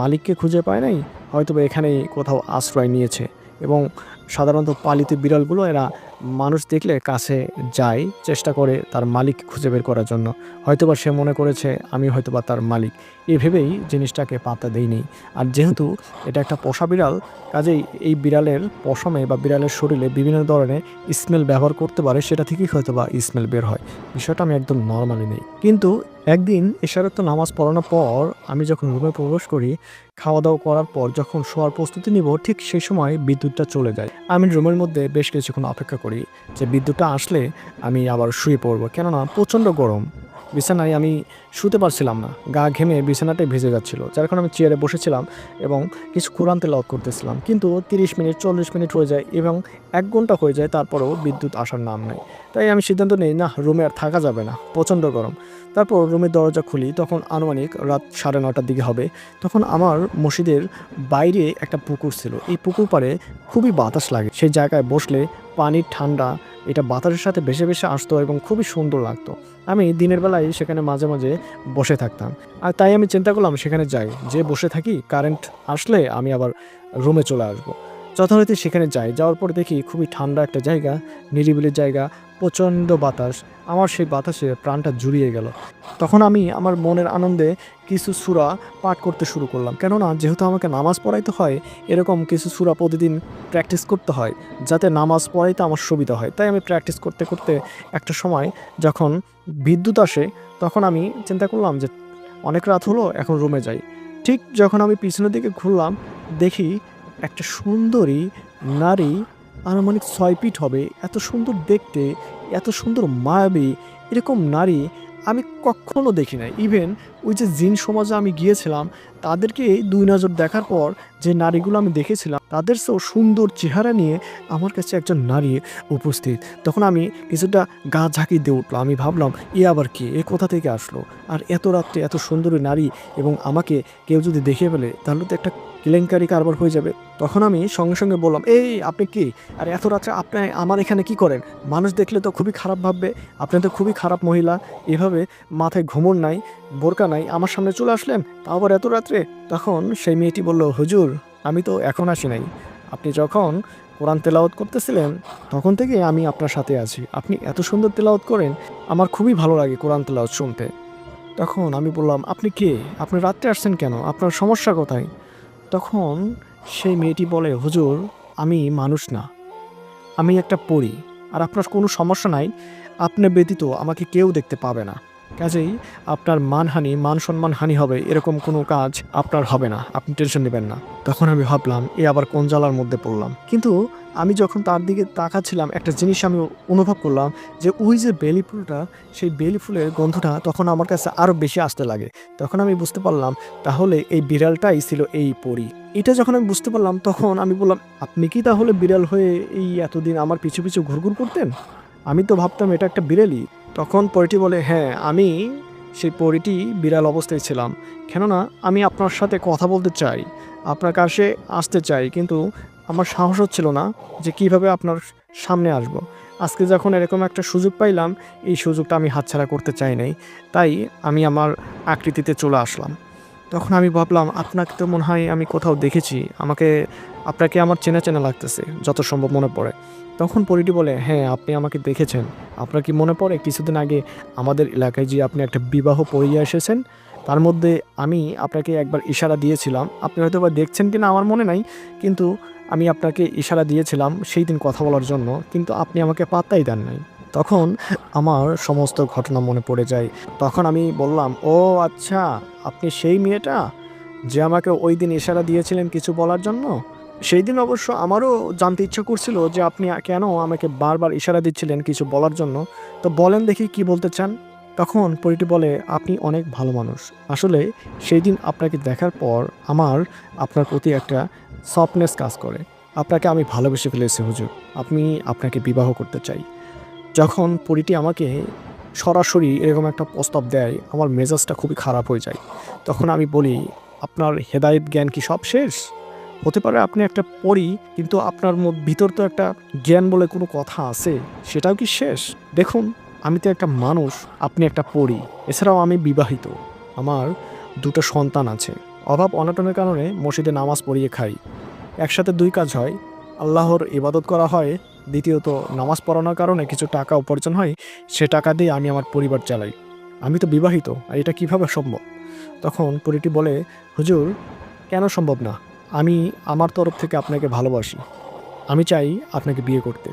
মালিককে খুঁজে পায় নাই, হয়তোবা এখানেই কোথাও আশ্রয় নিয়েছে। এবং সাধারণত পালিত বিড়ালগুলো এরা মানুষ দেখলে কাছে যায়, চেষ্টা করে তার মালিক খুঁজে বের করার জন্য। হয়তোবা সে মনে করেছে আমি হয়তোবা তার মালিক, এ ভেবেই জিনিসটাকে পাত্তা দেইনি। আর যেহেতু এটা একটা পোষা বিড়াল, কাজেই এই বিড়ালের পশমে বা বিড়ালের শরীরে বিভিন্ন ধরনের স্মেল ব্যবহার করতে পারে, সেটা থেকেই হয়তোবা স্মেল বের হয়। বিষয়টা আমি একদম নর্মালি নেই। কিন্তু একদিন এশারাত নামাজ পড়ানোর পর আমি যখন রুমে প্রবেশ করি, খাওয়া দাওয়া করার পর যখন শোয়ার প্রস্তুতি নিব ঠিক সেই সময় বিদ্যুৎটা চলে যায়। আমি রুমের মধ্যে বেশ কিছুক্ষণ অপেক্ষা করি যে বিদ্যুৎটা আসলে আমি আবার শুয়ে পড়ব, কেননা প্রচণ্ড গরম। বিছানায় আমি শুতে পারছিলাম না, গা ঘেমে বিছানাটাই ভেজে যাচ্ছিল, যার কারণে আমি চেয়ারে বসেছিলাম এবং কিছু কোরআন তেলাওয়াত করতেছিলাম। কিন্তু 30 মিনিট 40 মিনিট হয়ে যায় এবং 1 ঘন্টা হয়ে যায়, তারপরেও বিদ্যুৎ আসার নাম নেই। তাই আমি সিদ্ধান্ত নিই না, রুমে আর থাকা যাবে না, প্রচণ্ড গরম। তারপর রুমের দরজা খুলি, তখন আনুমানিক রাত 9:30টার দিকে হবে। তখন আমার মসজিদের বাইরে একটা পুকুর ছিল, এই পুকুর পাড়ে খুবই বাতাস লাগে। সেই জায়গায় বসলে পানির ঠান্ডা এটা বাতাসের সাথে ভেসে ভেসে আসতো এবং খুবই সুন্দর লাগতো। আমি দিনের বেলায় সেখানে মাঝে মাঝে বসে থাকতাম। আর তাই আমি চিন্তা করলাম সেখানে যাই, যে বসে থাকি, কারেন্ট আসলে আমি আবার রুমে চলে আসবো। যথারীতি সেখানে যাওয়ার পর দেখি খুবই ঠান্ডা একটা জায়গা, নিরিবিলি জায়গা, প্রচণ্ড বাতাস। আমার সেই বাতাসে প্রাণটা জুড়িয়ে গেল। তখন আমি আমার মনের আনন্দে কিছু সূরা পাঠ করতে শুরু করলাম, কেননা যেহেতু আমাকে নামাজ পড়াইতে হয়, এরকম কিছু সূরা প্রতিদিন প্র্যাকটিস করতে হয় যাতে নামাজ পড়াইতে আমার সুবিধা হয়। তাই আমি প্র্যাকটিস করতে করতে একটা সময় যখন বিদ্যুৎ আসে তখন আমি চিন্তা করলাম যে অনেক রাত হলো, এখন রুমে যাই। ঠিক যখন আমি পিছনের দিকে ঘুরলাম দেখি একটা সুন্দরী নারী, আনুমানিক 6 ফিট হবে, এত সুন্দর দেখতে, এত সুন্দর মায়াবী, এরকম নারী আমি কখনো দেখি নাই। ইভেন ওই যে জিন সমাজে আমি গিয়েছিলাম, তাদেরকে ২ নজর দেখার পর যে নারীগুলো আমি দেখেছিলাম, তাদের চেয়েও সুন্দর চেহারা নিয়ে আমার কাছে একজন নারী উপস্থিত। তখন আমি কিছুটা গা ঝাঁকি দিয়ে উঠলো। আমি ভাবলাম, এ আবার কে? এ কোথা থেকে আসলো? আর এত রাত্রে এত সুন্দরী নারী এবং আমাকে কেউ যদি দেখে ফেলে, তাহলে তো একটা কেলেঙ্কারি কারবার হয়ে যাবে। তখন আমি সঙ্গে, সঙ্গে বললাম, "এই আপনি কে? আর এত রাত্রে আপনি আমার এখানে কি করেন? মানুষ দেখলে তো খুবই খারাপ ভাববে। আপনি তো খুবই খারাপ মহিলা। এভাবে মাথায় ঘুমর নাই, বোরকা নাই, আমার সামনে চলে আসলেন, তাও আবার এত রাত্রে?" তখন সেই মেয়েটি বলল, "হুজুর, আমি তো এখন আসি নাই। আপনি যখন কোরআন তেলাওয়াত করতেছিলেন, তখন থেকে আমি আপনার সাথে আছি। আপনি এত সুন্দর তেলাওয়াত করেন, আমার খুবই ভালো লাগে কোরআন তেলাওয়াত শুনতে।" তখন আমি বললাম, "আপনি কে? আপনি রাত্রে আসছেন কেন? আপনার সমস্যা কোথায়?" তখন সেই মেয়েটি বলে, "হুজুর, আমি মানুষ না, আমি একটা পরী। আর আপনার কোনো সমস্যা নাই। আপনার ব্যতীত আমাকে কেউ দেখতে পাবে না। কাজেই আপনার মানহানি, মান-সম্মানহানি হবে এরকম কোনো কাজ আপনার হবে না। আপনি টেনশন নিবেন না।" তখন আমি ভাবলাম, এ আবার কোন জ্বালার মধ্যে পড়লাম। কিন্তু আমি যখন তার দিকে তাকাচ্ছিলাম, একটা জিনিস আমি অনুভব করলাম যে ওই যে বেলি ফুলটা, সেই বেলি ফুলের গন্ধটা তখন আমার কাছে আরও বেশি আসতে লাগে। তখন আমি বুঝতে পারলাম, তাহলে এই বিড়ালটাই ছিল এই পরী। এটা যখন আমি বুঝতে পারলাম, তখন আমি বললাম, "আপনি কি তাহলে বিড়াল হয়ে এই এতদিন আমার পিছু, পিছু ঘুরঘুর করতেন? আমি তো ভাবতাম এটা একটা বিড়ালই।" তখন পরীটি বলে, "হ্যাঁ, আমি সেই পরীটি বিড়াল অবস্থায় ছিলাম। কেননা আমি আপনার সাথে কথা বলতে চাই, আপনার কাছে আসতে চাই, কিন্তু আমার সাহস হচ্ছিল না যে কিভাবে আপনার সামনে আসব। আজকে যখন এরকম একটা সুযোগ পাইলাম, এই সুযোগটা আমি হাতছাড়া করতে চাই নাই। তাই আমি আমার আকৃতিতে চলে আসলাম।" তখন আমি ভাবলাম, আপনাকে তো মনে হয় আমি কোথাও দেখেছি। আপনাকে আমার চেনা, চেনা লাগতেছে, যত সম্ভব মনে পড়ে। তখন পরীটি বলে, "হ্যাঁ, আপনি আমাকে দেখেছেন। আপনার কি মনে পড়ে কিছুদিন আগে আমাদের এলাকায় যে আপনি একটা বিবাহ পড়িয়ে এসেছেন? তার মধ্যে আমি আপনাকে একবার ইশারা দিয়েছিলাম। আপনি হয়তোবা দেখছেন কিনা আমার মনে নাই। কিন্তু আমি আপনাকে ইশারা দিয়েছিলাম সেইদিন কথা বলার জন্য। কিন্তু আপনি আমাকে পাত্তাই দেন নাই।" তখন আমার সমস্ত ঘটনা মনে পড়ে যায়। তখন আমি বললাম, "ও আচ্ছা, আপনি সেই মেয়েটা যে আমাকে ঐদিন ইশারা দিয়েছিলেন কিছু বলার জন্য? সেইদিন অবশ্য আমারও জানতে ইচ্ছা করছিল যে আপনি কেন আমাকে বারবার ইশারা দিচ্ছিলেন কিছু বলার জন্য। তো বলেন দেখি কি বলতে চান?" তখন পরীটি বলে, "আপনি অনেক ভালো মানুষ। আসলে সেইদিন আপনাকে দেখার পর আমার আপনার প্রতি একটা সফটনেস কাজ করে। আপনাকে আমি ভালোবেসে ফেলেছি হুজুর। আমি আপনাকে বিবাহ করতে চাই।" যখন পরীটি আমাকে সরাসরি এরকম একটা প্রস্তাব দেয়, আমার মেজাজটা খুবই খারাপ হয়ে যায়। তখন আমি বলি, "আপনার হেদায়েত জ্ঞান কি সব শেষ? হতে পারে আপনি একটা পরী, কিন্তু আপনার ভিতর তো একটা জ্ঞান বলে কোনো কথা আছে, সেটাও কি শেষ? দেখুন, আমি তো একটা মানুষ, আপনি একটা পরী। এছাড়াও আমি বিবাহিত। আমার ২ টা সন্তান আছে। অভাব অনটনের কারণে মসজিদে নামাজ পড়িয়ে খাই। একসাথে ২ কাজ হয়। আল্লাহর ইবাদত করা হয়। দ্বিতীয়ত নামাজ পড়ানোর কারণে কিছু টাকা উপার্জন হয়। সে টাকা দিয়ে আমি আমার পরিবার চালাই। আমি তো বিবাহিত। আর এটা কিভাবে সম্ভব?" তখন পরীটি বলে, "হুজুর, কেন সম্ভব না? আমি আমার তরফ থেকে আপনাকে ভালোবাসি। আমি চাই আপনাকে বিয়ে করতে।"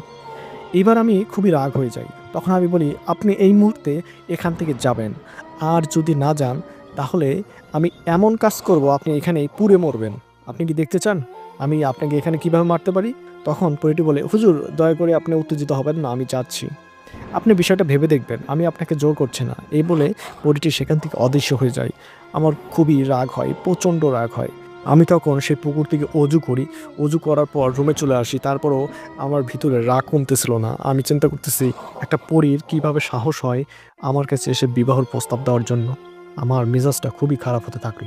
এবার আমি খুবই রাগ হয়ে যাই। তখন আমি বলি, "আপনি এই মুহূর্তে এখান থেকে যাবেন। আর যদি না যান, তাহলে আমি এমন কাজ করব আপনি এখানেই পুড়ে মরবেন। আপনি কি দেখতে চান আমি আপনাকে এখানে কিভাবে মারতে পারি?" তখন পরীটি বলে, "হুজুর, দয়া করে আপনি উত্তেজিত হবেন না, আমি যাচ্ছি। আপনি বিষয়টা ভেবে দেখবেন। আমি আপনাকে জোর করছি না।" এই বলে পরীটি সেখান থেকে অদৃশ্য হয়ে যায়। আমার খুবই রাগ হয়, প্রচণ্ড রাগ হয়। আমি তখন সেই পুকুর থেকে অজু করি। অজু করার পর রুমে চলে আসি। তারপরও আমার ভিতরে রাগ কমতেছিল না। আমি চিন্তা করতেছি, একটা পরীর কিভাবে সাহস হয় আমার কাছে এসে বিবাহর প্রস্তাব দেওয়ার জন্য। আমার মেজাজটা খুবই খারাপ হতে থাকে।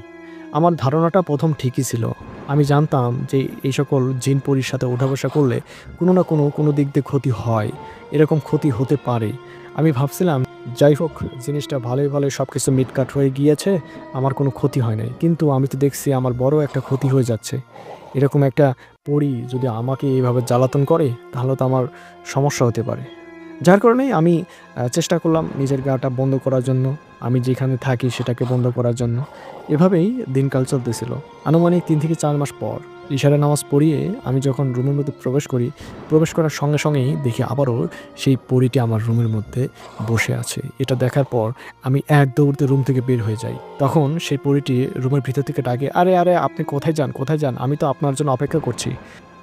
আমার ধারণাটা ১ম ঠিকই ছিল। আমি জানতাম যে এই সকল জিন পরীর সাথে ওঠা-বসা করলে কোনো না কোনো দিক দিয়ে ক্ষতি হয়। এরকম ক্ষতি হতে পারে। আমি ভাবছিলাম, যাই হোক, জিনিসটা ভালোই, ভালোই সবকিছু মিটকাট হয়ে গিয়েছে। আমার কোনো ক্ষতি হয় নাই। কিন্তু আমি তো দেখছি আমার বড় একটা ক্ষতি হয়ে যাচ্ছে। এরকম একটা পরী যদি আমাকে এভাবে জ্বালাতন করে, তাহলে তো আমার সমস্যা হতে পারে। যার কারণেই আমি চেষ্টা করলাম নিজের গাটা বন্ধ করার জন্য। আমি যেখানে থাকি সেটাকে বন্ধ করার জন্য। এভাবেই দিনকাল চলতেছিল। আনুমানিক ৩ থেকে ৪ মাস পর ইশারের নামাজ পড়িয়ে আমি যখন রুমের মধ্যে প্রবেশ করি, প্রবেশ করার সঙ্গে সঙ্গেই দেখি আবারও সেই পরীটি আমার রুমের মধ্যে বসে আছে। এটা দেখার পর আমি এক দৌড়তে রুম থেকে বের হয়ে যাই। তখন সেই পরীটি রুমের ভিতর থেকে ডাকে, "আরে, আরে, আপনি কোথায় যান, কোথায় যান? আমি তো আপনার জন্য অপেক্ষা করছি।"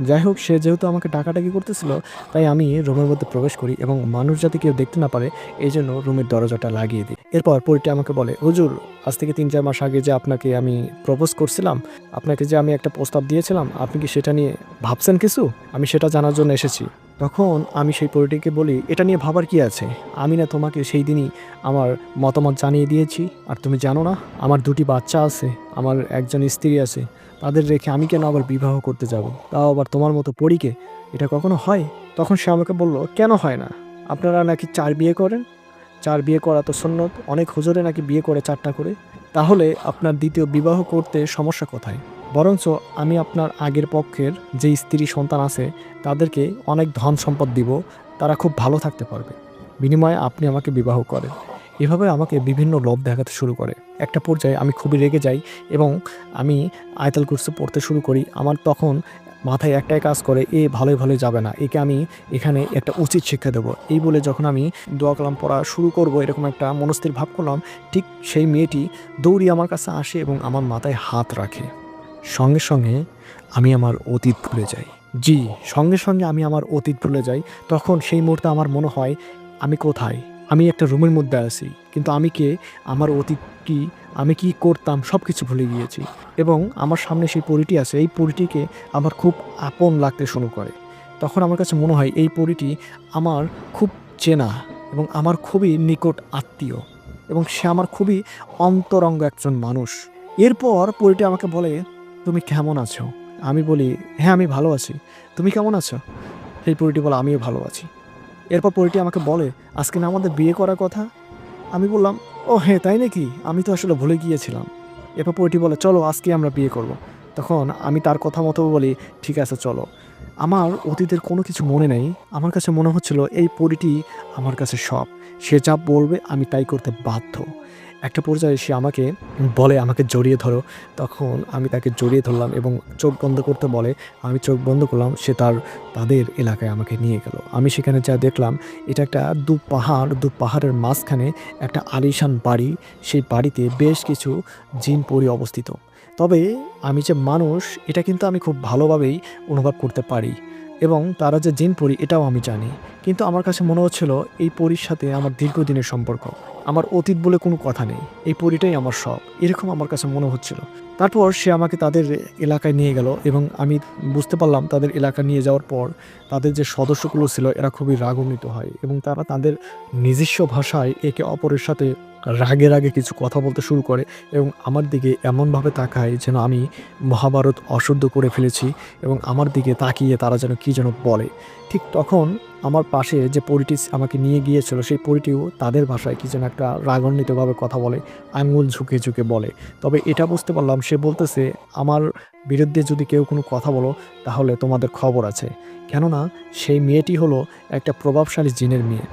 যাই হোক, সে যেহেতু আমাকে ডাকাডাকি করতেছিল, তাই আমি রুমের মধ্যে প্রবেশ করি এবং মানুষ যাতে কেউ দেখতে না পারে এই জন্য রুমের দরজাটা লাগিয়ে দিই। এরপর পরীটি আমাকে বলে, হুজুর, আজ থেকে 3-4 মাস আগে যে আপনাকে আমি প্রপোজ করছিলাম, আপনাকে যে আমি একটা প্রস্তাব দিয়েছিলাম, আপনি কি সেটা নিয়ে ভাবছেন কিছু? আমি সেটা জানার জন্য এসেছি। তখন আমি সেই পরীটিকে বলি, এটা নিয়ে ভাবার কি আছে? আমি না তোমাকে সেই দিনই আমার মতামত জানিয়ে দিয়েছি, আর তুমি জানো না আমার 2টি বাচ্চা আছে, আমার একজন স্ত্রী আছে, তাদের রেখে আমি কেন আবার বিবাহ করতে যাব, তাও আবার তোমার মতো পরীকে? এটা কখনো হয়? তখন সে আমাকে বলল, কেন হয় না? আপনারা নাকি 4 বিয়ে করেন? 4 বিয়ে করা তো সুন্নত, অনেক হুজুরে নাকি বিয়ে করে 4টা করে। তাহলে আপনার দ্বিতীয় বিবাহ করতে সমস্যা কোথায়? বরঞ্চ আমি আপনার আগের পক্ষের যে স্ত্রী সন্তান আছে তাদেরকে অনেক ধন সম্পদ দিব, তারা খুব ভালো থাকতে পারবে, বিনিময়ে আপনি আমাকে বিবাহ করেন। এভাবে আমাকে বিভিন্ন লোভ দেখাতে শুরু করে। একটা পর্যায়ে আমি খুবই রেগে যাই এবং আমি আয়াতুল কুরসি পড়তে শুরু করি। আমার তখন মাথায় একটাই কাজ করে, এ ভালোই ভালোই যাবে না, একে আমি এখানে একটা উচিত শিক্ষা দেবো। এই বলে যখন আমি দোয়া কালাম পড়া শুরু করব, এরকম একটা মনস্থির ভাব করলাম, ঠিক সেই মেয়েটি দৌড়িয়ে আমার কাছে আসে এবং আমার মাথায় হাত রাখে। সঙ্গে সঙ্গে আমি আমার অতীত ভুলে যাই। জি, সঙ্গে সঙ্গে আমি আমার অতীত ভুলে যাই। তখন সেই মুহূর্তে আমার মনে হয়, আমি কোথায়? আমি একটা রুমের মধ্যে আছি, কিন্তু আমি কে? আমার অতীত কি? আমি কি করতাম সব কিছু ভুলে গিয়েছি। এবং আমার সামনে সেই পরীটি আছে, এই পরীটিকে আমার খুব আপন লাগতে শুরু করে। তখন আমার কাছে মনে হয় এই পরীটি আমার খুব চেনা এবং আমার খুবই নিকট আত্মীয়, এবং সে আমার খুবই অন্তরঙ্গ একজন মানুষ। এরপর পরীটি আমাকে বলে, তুমি কেমন আছো? আমি বলি, হ্যাঁ আমি ভালো আছি। তুমি কেমন আছো? সেই পরীটি বলে, আমিও ভালো আছি। এরপর পরীটি আমাকে বলে, আজকে না আমাদের বিয়ে করার কথা? আমি বললাম, ও হ্যাঁ তাই নাকি, আমি তো আসলে ভুলে গিয়েছিলাম। এরপর পরীটি বলে, চলো আজকে আমরা বিয়ে করব। তখন আমি তার কথা মতো বলি, ঠিক আছে চলো। আমার অতীতের কোনো কিছু মনে নেই। আমার কাছে মনে হচ্ছিল এই পরীটি আমার কাছে সব, সে যা বলবে আমি তাই করতে বাধ্য। একটা পর্যায়ে সে আমাকে বলে, আমাকে জড়িয়ে ধরো। তখন আমি তাকে জড়িয়ে ধরলাম এবং চোখ বন্ধ করতে বলে। আমি চোখ বন্ধ করলাম, সে তাদের এলাকায় আমাকে নিয়ে গেল। আমি সেখানে যা দেখলাম, এটা একটা দু পাহাড়ের মাঝখানে একটা আলিশান বাড়ি। সেই বাড়িতে বেশ কিছু জিন পরী অবস্থিত। তবে আমি যে মানুষ, এটা কিন্তু আমি খুব ভালোভাবেই অনুভব করতে পারি, এবং তারা যে জিন পরী এটাও আমি জানি। কিন্তু আমার কাছে মনে হচ্ছিল এই পরীর সাথে আমার দীর্ঘদিনের সম্পর্ক, আমার অতীত বলে কোনো কথা নেই, এই পরীটাই আমার সব, এরকম আমার কাছে মনে হচ্ছিল। তারপর সে আমাকে তাদের এলাকায় নিয়ে গেল এবং আমি বুঝতে পারলাম তাদের এলাকা নিয়ে যাওয়ার পর তাদের যে সদস্যগুলো ছিল এরা খুবই রাগান্বিত হয় এবং তারা তাদের নিজস্ব ভাষায় একে অপরের সাথে রাগে রাগে কিছু কথা বলতে শুরু করে এবং আমার দিকে এমনভাবে তাকায় যেন আমি মহাভারত অশুদ্ধ করে ফেলেছি, এবং আমার দিকে তাকিয়ে তারা যেন কী যেন বলে। ঠিক তখন আমার পাশে যে পরীটি আমাকে নিয়ে গিয়েছিল সেই পরীটিও তাদের ভাষায় কি যেন একটা রাগান্বিতভাবে কথা বলে, আঙুল ঝুঁকে ঝুঁকে বলে। তবে এটা বুঝতে পারলাম সে বলতেছে, আমার বিরুদ্ধে যদি কেউ কোনো কথা বলো তাহলে তোমাদের খবর আছে, কেননা সেই মেয়েটি হলো একটা প্রভাবশালী জিনের মেয়ে।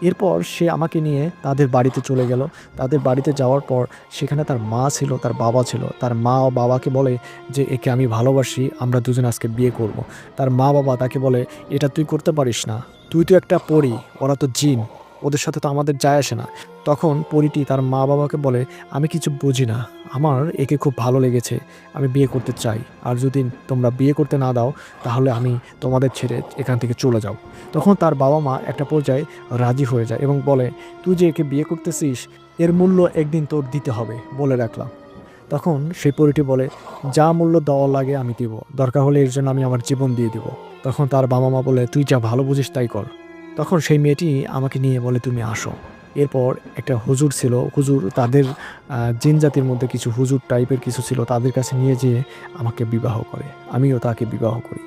এরপর সে আমাকে নিয়ে তাদের বাড়িতে চলে গেল। তাদের বাড়িতে যাওয়ার পর সেখানে তার মা ছিল, তার বাবা ছিল। তার মা ও বাবাকে বলে যে, একে আমি ভালোবাসি, আমরা দুজন আজকে বিয়ে করব। তার মা বাবা তাকে বলে, এটা তুই করতে পারিস না, তুই তো একটা পরী, ওরা তো জিন, ওদের সাথে তো আমাদের যায় আসে না। তখন পরীটি তার মা বাবাকে বলে, আমি কিছু বুঝি না, আমার একে খুব ভালো লেগেছে, আমি বিয়ে করতে চাই, আর যদি তোমরা বিয়ে করতে না দাও তাহলে আমি তোমাদের ছেড়ে এখান থেকে চলে যাও। তখন তার বাবা মা একটা পর্যায়ে রাজি হয়ে যায় এবং বলে, তুই যে একে বিয়ে করতেছিস এর মূল্য একদিন তোর দিতে হবে, বলে রাখলাম। তখন সেই পরীটি বলে, যা মূল্য দেওয়া লাগে আমি দিব, দরকার হলে এর জন্য আমি আমার জীবন দিয়ে দিব। তখন তার বাবা মা বলে, তুই যা ভালো বুঝিস তাই কর। তখন সেই মেয়েটি আমাকে নিয়ে বলে, তুমি আসো। এরপর একটা হুজুর ছিল, হুজুর তাদের জিন জাতির মধ্যে কিছু হুজুর টাইপের কিছু ছিল, তাদের কাছে নিয়ে যেয়ে আমাকে বিবাহ করে, আমিও তাকে বিবাহ করি।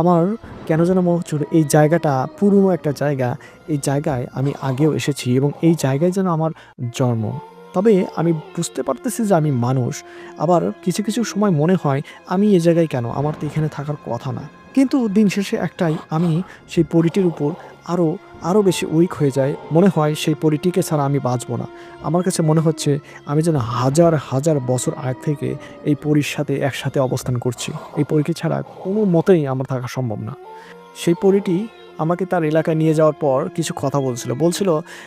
আমার কেন যেন মনে হচ্ছিল এই জায়গাটা পুরনো একটা জায়গা, এই জায়গায় আমি আগেও এসেছি এবং এই জায়গায় যেন আমার জন্ম। তবে আমি বুঝতে পারতেছি যে আমি মানুষ, আবার কিছু কিছু সময় মনে হয় আমি এ জায়গায় কেন, আমার তো এখানে থাকার কথা না। কিন্তু দিন শেষে একটাই, আমি সেই পরীটির উপর আরও আরও বেশি উইক হয়ে যায়। মনে হয় সেই পরীটিকে ছাড়া আমি বাঁচবো না। আমার কাছে মনে হচ্ছে আমি যেন হাজার হাজার বছর আগ থেকে এই পরীর সাথে একসাথে অবস্থান করছি। এই পরীকে ছাড়া কোনো মতেই আমার থাকা সম্ভব না। সেই পরীটি আমাকে তার এলাকায় নিয়ে যাওয়ার পর কিছু কথা বলছিল,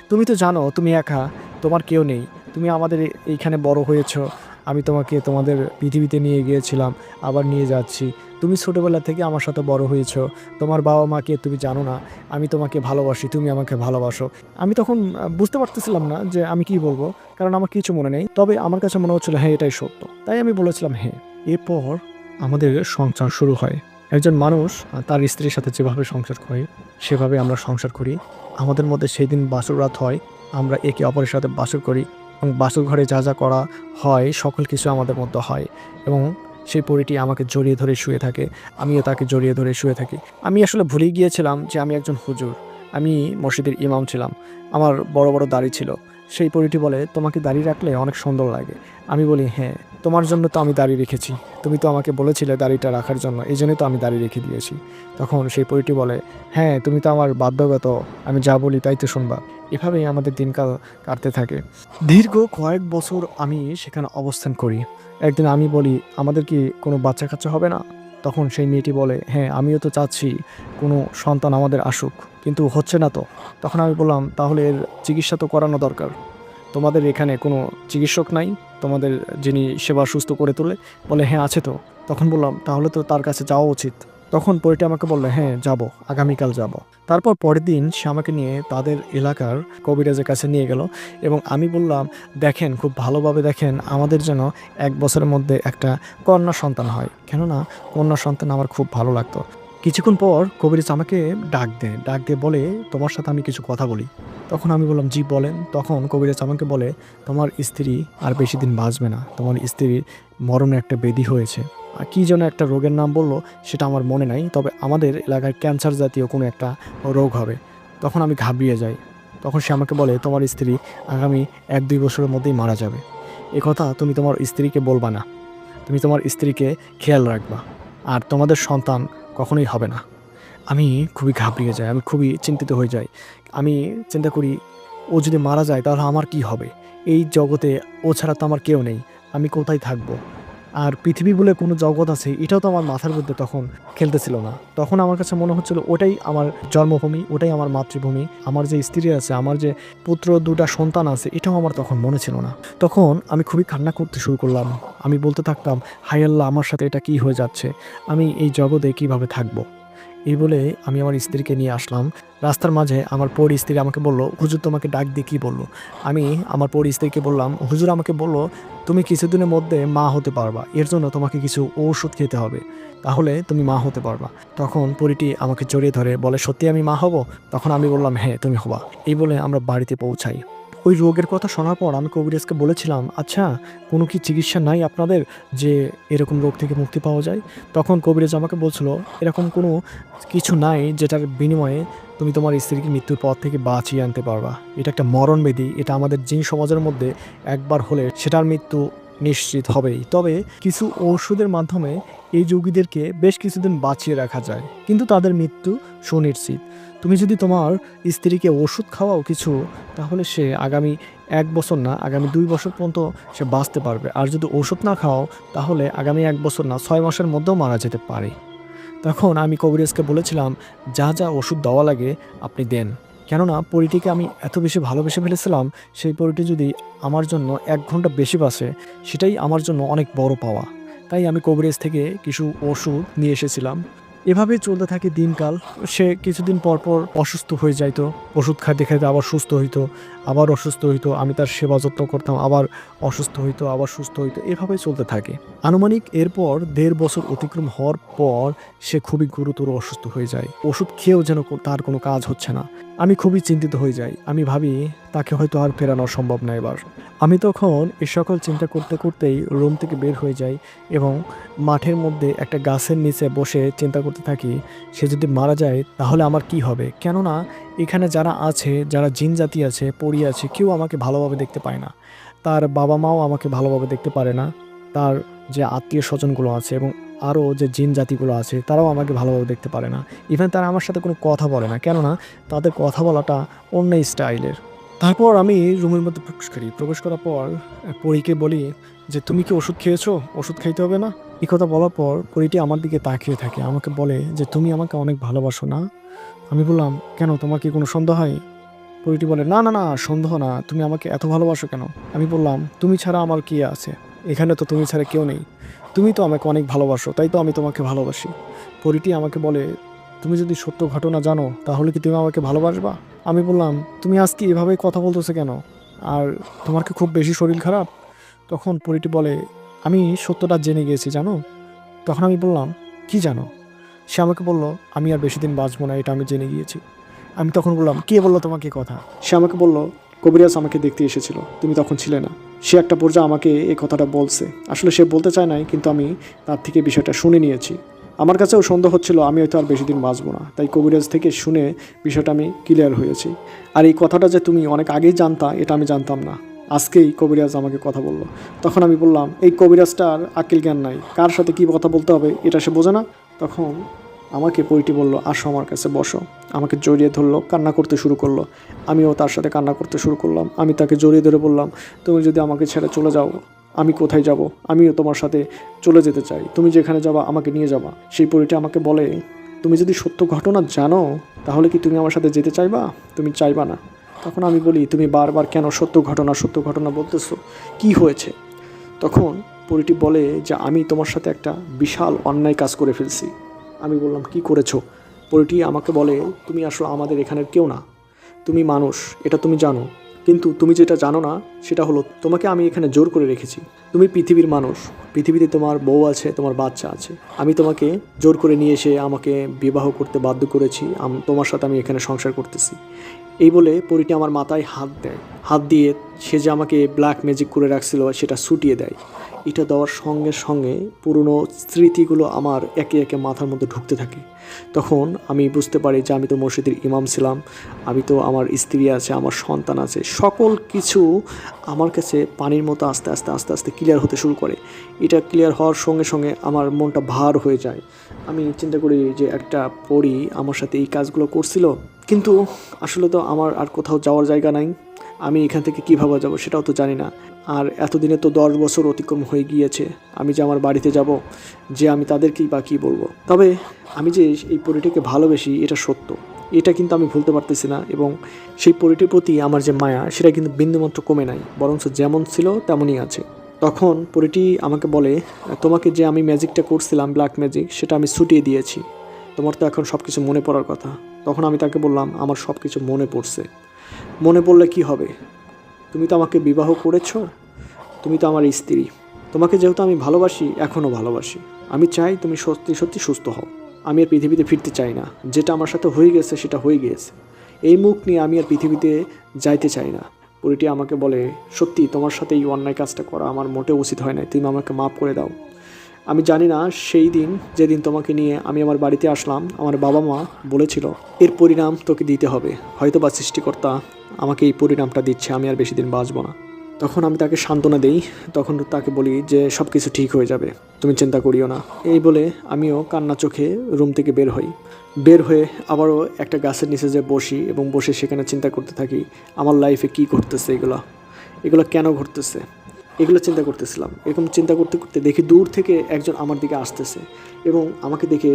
তুমি তো জানো তুমি একা, তোমার কেউ নেই, তুমি আমাদের এইখানে বড় হয়েছো, আমি তোমাকে তোমাদের পৃথিবীতে নিয়ে গিয়েছিলাম, আবার নিয়ে যাচ্ছি। তুমি ছোটোবেলা থেকে আমার সাথে বড় হয়েছো, তোমার বাবা মাকে তুমি জানো না, আমি তোমাকে ভালোবাসি, তুমি আমাকে ভালোবাসো। আমি তখন বুঝতে পারতেছিলাম না যে আমি কি বলবো, কারণ আমার কিছু মনে নেই, তবে আমার কাছে মনে হচ্ছিল হ্যাঁ এটাই সত্য, তাই আমি বলেছিলাম হ্যাঁ। এরপর আমাদের সংসার শুরু হয়। একজন মানুষ তার স্ত্রীর সাথে যেভাবে সংসার করে সেভাবে আমরা সংসার করি। আমাদের মধ্যে সেই দিন বাসর রাত হয়, আমরা একে অপরের সাথে বাসর করি এবং বাসর ঘরে যা যা করা হয় সকল কিছু আমাদের মধ্যে হয়। এবং সেই পরীটি আমাকে জড়িয়ে ধরে শুয়ে থাকে, আমিও তাকে জড়িয়ে ধরে শুয়ে থাকি। আমি আসলে ভুলে গিয়েছিলাম যে আমি একজন হুজুর, আমি মসজিদের ইমাম ছিলাম, আমার বড় বড় দাড়ি ছিল। সেই পরীটি বলে, তোমাকে দাড়ি রাখলে অনেক সুন্দর লাগে। আমি বলি হ্যাঁ, তোমার জন্য তো আমি দাড়ি রেখেছি, তুমি তো আমাকে বলেছিলে দাড়িটা রাখার জন্য, এই জন্যই তো আমি দাড়ি রেখে দিয়েছি। তখন সেই পরীটি বলে, হ্যাঁ তুমি তো আমার বাধ্যগত, আমি যা বলি তাই তো শুনবা। এভাবেই আমাদের দিনকাল কাটতে থাকে। দীর্ঘ কয়েক বছর আমি সেখানে অবস্থান করি। একদিন আমি বলি, আমাদের কি কোনো বাচ্চা কাচ্চা হবে না? তখন সেই মেয়েটি বলে, হ্যাঁ আমিও তো চাচ্ছি কোনো সন্তান আমাদের আসুক, কিন্তু হচ্ছে না তো। তখন আমি বললাম, তাহলে এর চিকিৎসা তো করানো দরকার, তোমাদের এখানে কোনো চিকিৎসক নাই তোমাদের যিনি সেবা সুস্থ করে তোলে? বলে হ্যাঁ আছে তো। তখন বললাম, তাহলে তো তার কাছে যাওয়া উচিত। তখন পরিটি আমাকে বললো, হ্যাঁ যাব, আগামীকাল যাব। তারপর পরের দিন সে আমাকে নিয়ে তাদের এলাকার কবিরাজের কাছে নিয়ে গেল এবং আমি বললাম, দেখেন খুব ভালোভাবে দেখেন, আমাদের যেন 1 বছরের মধ্যে একটা কন্যা সন্তান হয়, কেননা কন্যা সন্তান আমার খুব ভালো লাগতো। কিছুক্ষণ পর কবিরাজ আমাকে ডাক দিয়ে বলে, তোমার সাথে আমি কিছু কথা বলি। তখন আমি বললাম, জি বলেন। তখন কবিরাজ আমাকে বলে, তোমার স্ত্রী আর বেশি দিন বাঁচবে না, তোমার স্ত্রীর মরণে একটা ব্যাধি হয়েছে। আর কী যেন একটা রোগের নাম বললো, সেটা আমার মনে নাই, তবে আমাদের এলাকায় ক্যান্সার জাতীয় কোনো একটা রোগ হবে। তখন আমি ঘাবড়িয়ে যাই। তখন সে আমাকে বলে, তোমার স্ত্রী আগামী 1-2 বছরের মধ্যেই মারা যাবে। এ কথা তুমি তোমার স্ত্রীকে বলবা না, তুমি তোমার স্ত্রীকে খেয়াল রাখবা, আর তোমাদের সন্তান কখনোই হবে না। আমি খুবই ঘাবড়িয়ে যাই, আমি খুবই চিন্তিত হয়ে যাই। আমি চিন্তা করি, ও যদি মারা যায় তাহলে আমার কি হবে? এই জগতে ও ছাড়া তো আমার কেউ নেই, আমি কোথায় থাকবো? আর পৃথিবী বলে কোনো জগৎ আছে এটাও তো আমার মাথার মধ্যে তখন খেলতেছিল না। তখন আমার কাছে মনে হচ্ছিল ওটাই আমার জন্মভূমি, ওটাই আমার মাতৃভূমি, আমার যে স্ত্রী আছে, আমার যে পুত্র 2টা সন্তান আছে, এটাও আমার তখন মনে ছিল না। তখন আমি খুবই কান্না করতে শুরু করলাম। আমি বলতে থাকতাম, হায় আল্লাহ, আমার সাথে এটা কি হয়ে যাচ্ছে, আমি এই জগতে কিভাবে থাকবো? এই বলে আমি আমার স্ত্রীকে নিয়ে আসলাম। রাস্তার মাঝে আমার পর স্ত্রী আমাকে বলল, হুজুর তোমাকে ডাক দিয়ে কী বললো? আমি আমার পর স্ত্রীকে বললাম, হুজুর আমাকে বলল তুমি কিছুদিনের মধ্যে মা হতে পারবা, এর জন্য তোমাকে কিছু ঔষধ খেতে হবে, তাহলে তুমি মা হতে পারবা। তখন পরীটি আমাকে জড়িয়ে ধরে বলে, সত্যি আমি মা হব? তখন আমি বললাম, হ্যাঁ তুমি হবা। এই বলে আমরা বাড়িতে পৌঁছাই। ওই রোগের কথা শোনার পর আমি কবিরাজকে বলেছিলাম, আচ্ছা কোনো কি চিকিৎসা নাই আপনাদের যে এরকম রোগ থেকে মুক্তি পাওয়া যায়? তখন কবিরাজ আমাকে বলছিল, এরকম কোনো কিছু নাই যেটার বিনিময়ে তুমি তোমার স্ত্রীকে মৃত্যুর পথ থেকে বাঁচিয়ে আনতে পারবা। এটা একটা মরণ ব্যাধি, এটা আমাদের জিন সমাজের মধ্যে একবার হলে সেটার মৃত্যু নিশ্চিত হবেই। তবে কিছু ঔষধের মাধ্যমে এই যোগীদেরকে বেশ কিছুদিন বাঁচিয়ে রাখা যায়, কিন্তু তাদের মৃত্যু সুনিশ্চিত। তুমি যদি তোমার স্ত্রীকে ওষুধ খাওয়াও কিছু, তাহলে সে আগামী 1 বছর না, আগামী 2 বছর পর্যন্ত সে বাঁচতে পারবে। আর যদি ওষুধ না খাওয়াও, তাহলে আগামী 1 বছর না, 6 মাসের মধ্যেও মারা যেতে পারে। তখন আমি কবিরাজকে বলেছিলাম, যা যা ওষুধ দেওয়া লাগে আপনি দেন, কেননা পরীটিকে আমি এত বেশি ভালোবেসে ফেলেছিলাম। সেই পরীটি যদি আমার জন্য 1 ঘন্টা বেশি বাঁচে, সেটাই আমার জন্য অনেক বড় পাওয়া। তাই আমি কবিরাজ থেকে কিছু ওষুধ নিয়ে এসেছিলাম। এভাবেই চলতে থাকে দিনকাল। সে কিছুদিন পর পর অসুস্থ হয়ে যাইতো, ওষুধ খাইতে খাইতে আবার সুস্থ হইতো, আবার অসুস্থ হইতো, আমি তার সেবা যত্ন করতাম, আবার অসুস্থ হইতো, আবার সুস্থ হইতো, এভাবেই চলতে থাকে। আনুমানিক এরপর 1.5 বছর অতিক্রম হওয়ার পর সে খুবই গুরুতর অসুস্থ হয়ে যায়। ওষুধ খেয়েও যেন তার কোনো কাজ হচ্ছে না। আমি খুবই চিন্তিত হয়ে যাই। আমি ভাবি, তাকে হয়তো আর ফেরানো সম্ভব না এবার। আমি তখন এ সকল চিন্তা করতে করতেই রুম থেকে বের হয়ে যাই এবং মাঠের মধ্যে একটা গাছের নিচে বসে চিন্তা করতে থাকি, সে যদি মারা যায় তাহলে আমার কি হবে? কেননা এখানে যারা আছে, যারা জিন জাতি আছে, পড়ি আছে, কেউ আমাকে ভালোভাবে দেখতে পায় না। তার বাবা মাও আমাকে ভালোভাবে দেখতে পারে না। তার যে আত্মীয় স্বজনগুলো আছে এবং আরও যে জিন জাতিগুলো আছে, তারাও আমাকে ভালোভাবে দেখতে পারে না। ইভেন তারা আমার সাথে কোনো কথা বলে না, কেননা তাদের কথা বলাটা অন্য স্টাইলের। তারপর আমি রুমের মধ্যে প্রবেশ করার পর পরীকে বলি যে, তুমি কি ওষুধ খেয়েছো? ওষুধ খাইতে হবে না? এই কথা বলার পর পরীটি আমার দিকে তাকিয়ে থাকে, আমাকে বলে যে, তুমি আমাকে অনেক ভালোবাসো না? আমি বললাম, কেন, তোমার কি কোনো সন্দেহ হয়? পরীটি বলে, না না না, সন্দেহ না, তুমি আমাকে এত ভালোবাসো কেন? আমি বললাম, তুমি ছাড়া আমার কি আছে? এখানে তো তুমি ছাড়া কেউ নেই, তুমি তো আমাকে অনেক ভালোবাসো, তাই তো আমি তোমাকে ভালোবাসি। পরীটি আমাকে বলে, তুমি যদি সত্য ঘটনা জানো তাহলে কি তুমি আমাকে ভালোবাসবা? আমি বললাম, তুমি আজকে এভাবে কথা বলতেছো কেন? আর তোমার কি খুব বেশি শরীর খারাপ? তখন পরীটি বলে, আমি সত্যটা জেনে গিয়েছি জানো। তখন আমি বললাম, কি জানো? সে আমাকে বলল, আমি আর বেশি দিন বাঁচবো না, এটা আমি জেনে গিয়েছি। আমি তখন বললাম, কে বললো তোমাকে এ কথা? সে আমাকে বলল, কবিরাজ আমাকে দেখতে এসেছিল, তুমি তখন ছিলে না। সে একটা পর্যায়ে আমাকে এই কথাটা বলছে। আসলে সে বলতে চায় নাই, কিন্তু আমি তার থেকে বিষয়টা শুনে নিয়েছি। আমার কাছেও সন্দেহ হচ্ছিল আমি হয়তো আর বেশি দিন বাঁচবো না, তাই কবিরাজ থেকে শুনে বিষয়টা আমি ক্লিয়ার হয়েছি। আর এই কথাটা যে তুমি অনেক আগেই জানতা এটা আমি জানতাম না, আজকেই কবিরাজ আমাকে কথা বললো। তখন আমি বললাম, এই কবিরাজটার আকিল জ্ঞান নাই, কার সাথে কী কথা বলতে হবে এটা সে বোঝে না। তখন আমাকে পরিটি বলল, আসো আমার কাছে বসো। আমাকে জড়িয়ে ধরলো, কান্না করতে শুরু করলো। আমিও তার সাথে কান্না করতে শুরু করলাম। আমি তাকে জড়িয়ে ধরে বললাম, তুমি যদি আমাকে ছেড়ে চলে যাও আমি কোথায় যাব? আমিও তোমার সাথে চলে যেতে চাই, তুমি যেখানে যাবা আমাকে নিয়ে যাবা। সেই পরিটি আমাকে বলে, তুমি যদি সত্য ঘটনা জানো তাহলে কি তুমি আমার সাথে যেতে চাইবা? তুমি চাইবা না। তখন আমি বলি, তুমি বারবার কেন সত্য ঘটনা বলতেছো, কি হয়েছে? তখন পরিটি বলে যে আমি তোমার সাথে একটা বিশাল অন্যায় কাজ করে ফেলছি। আমি বললাম, কি করেছো? পরিটি আমাকে বলে, তুমি আসলে আমাদের এখানের কেউ না, তুমি মানুষ, এটা তুমি জানো, কিন্তু তুমি যেটা জানো না সেটা হলো তোমাকে আমি এখানে জোর করে রেখেছি। তুমি পৃথিবীর মানুষ, পৃথিবীতে তোমার বউ আছে, তোমার বাচ্চা আছে। আমি তোমাকে জোর করে নিয়ে এসে আমাকে বিবাহ করতে বাধ্য করেছি, তোমার সাথে আমি এখানে সংসার করতেছি। এই বলে পরিটি আমার মাথায় হাত দেয়। হাত দিয়ে সে যে আমাকে ব্ল্যাক ম্যাজিক করে রাখছিল সেটা ছুটিয়ে দেয়। এটা দেওয়ার সঙ্গে সঙ্গে পুরনো স্মৃতিগুলো আমার একে একে মাথার মধ্যে ঢুকতে থাকে। তখন আমি বুঝতে পারি যে আমি তো মসজিদের ইমাম ছিলাম, আমি তো আমার স্ত্রী আছে, আমার সন্তান আছে, সকল কিছু আমার কাছে পানির মতো আস্তে আস্তে আস্তে আস্তে ক্লিয়ার হতে শুরু করে। এটা ক্লিয়ার হওয়ার সঙ্গে সঙ্গে আমার মনটা ভার হয়ে যায়। আমি চিন্তা করি যে একটা পরী আমার সাথে এই কাজগুলো করছিল, কিন্তু আসলে তো আমার আর কোথাও যাওয়ার জায়গা নাই। আমি এখান থেকে কীভাবে যাব সেটাও তো জানি না। আর এতদিনে তো 10 বছর অতিক্রম হয়ে গিয়েছে। আমি যে আমার বাড়িতে যাব, যে আমি তাদেরকেই বা কী বলবো? তবে আমি যে এই পরীটিকে ভালোবেসি এটা সত্য, এটা কিন্তু আমি ভুলতে পারতেছি না। এবং সেই পরীটির প্রতি আমার যে মায়া সেটা কিন্তু বিন্দুমাত্র কমে নাই, বরঞ্চ যেমন ছিল তেমনই আছে। তখন পরীটি আমাকে বলে, তোমাকে যে আমি ম্যাজিকটা করছিলাম ব্ল্যাক ম্যাজিক, সেটা আমি ছুটিয়ে দিয়েছি, তোমার তো এখন সব কিছু মনে পড়ার কথা। তখন আমি তাকে বললাম, আমার সব কিছু মনে পড়ছে। মনে পড়লে কি হবে? তুমি তো আমাকে বিবাহ করেছো, তুমি তো আমার স্ত্রী। তোমাকে যেহেতু আমি ভালোবাসি, এখনও ভালোবাসি। আমি চাই তুমি সত্যি সত্যি সুস্থ হও। আমি আর পৃথিবীতে ফিরতে চাই না, যেটা আমার সাথে হয়ে গেছে সেটা হয়ে গিয়েছে। এই মুখ নিয়ে আমি আর পৃথিবীতে যাইতে চাই না। পরীটি আমাকে বলে, সত্যি তোমার সাথে এই অন্যায় কাজটা করা আমার মোটেও উচিত হয় না, তুমি আমাকে মাফ করে দাও। আমি জানি না সেই দিন যেদিন তোমাকে নিয়ে আমি আমার বাড়িতে আসলাম, আমার বাবা মা বলেছিল এর পরিণাম তোকে দিতে হবে, হয়তো বা সৃষ্টিকর্তা আমাকে এই পরিণামটা দিচ্ছে, আমি আর বেশি দিন বাঁচব না। তখন আমি তাকে সান্ত্বনা দেই। তখন তাকে বলি যে সব কিছু ঠিক হয়ে যাবে, তুমি চিন্তা করিও না। এই বলে আমিও কান্না চোখে রুম থেকে বের হয়ে আবারও একটা গাছের নিচে যে বসি এবং বসে সেখানে চিন্তা করতে থাকি আমার লাইফে কী ঘটতেছে, এগুলো কেন ঘটতেছে, এগুলো চিন্তা করতেছিলাম। এরকম চিন্তা করতে করতে দেখি দূর থেকে একজন আমার দিকে আসতেছে এবং আমাকে দেখে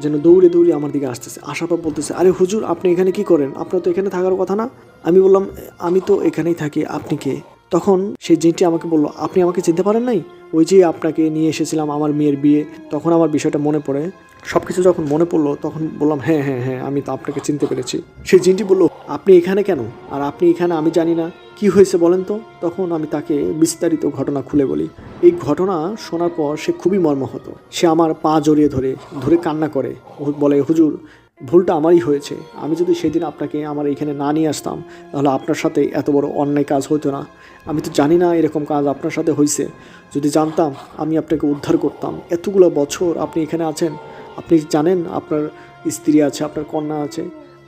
যেন দৌড়ে দৌড়ে আমার দিকে আসতেছে। আসার পর বলতেছে, আরে হুজুর, আপনি এখানে কি করেন? আপনার তো এখানে থাকার কথা না। আমি বললাম, আমি তো এখানেই থাকি, আপনি কে? তখন সেই জিনটি আমাকে বলল, আপনি আমাকে চিনতে পারেন নাই? ওই যে আপনাকে নিয়ে এসেছিলাম আমার মেয়ের বিয়ে। তখন আমার বিষয়টা মনে পড়ে। সব কিছু যখন মনে পড়লো তখন বললাম, হ্যাঁ হ্যাঁ হ্যাঁ, আমি তো আপনাকে চিনতে পেরেছি। সেই জিনটি বলল, আপনি এখানে কেন? আর আপনি এখানে, আমি জানি না কি হয়েছে বলেন তো। তখন আমি তাকে বিস্তারিত ঘটনা খুলে বলি। এই ঘটনা শোনার পর সে খুবই মর্মাহত। সে আমার পা জড়িয়ে ধরে কান্না করে, বলে, হুজুর, ভুলটা আমারই হয়েছে। আমি যদি সেদিন আপনাকে আমার এখানে না নিয়ে আসতাম তাহলে আপনার সাথে এত বড় অন্যায় কাজ হতো না। আমি তো জানি না এরকম কাজ আপনার সাথে হয়েছে, যদি জানতাম আমি আপনাকে উদ্ধার করতাম। এতগুলো বছর আপনি এখানে আছেন, আপনি জানেন আপনার স্ত্রী আছে, আপনার কন্যা আছে।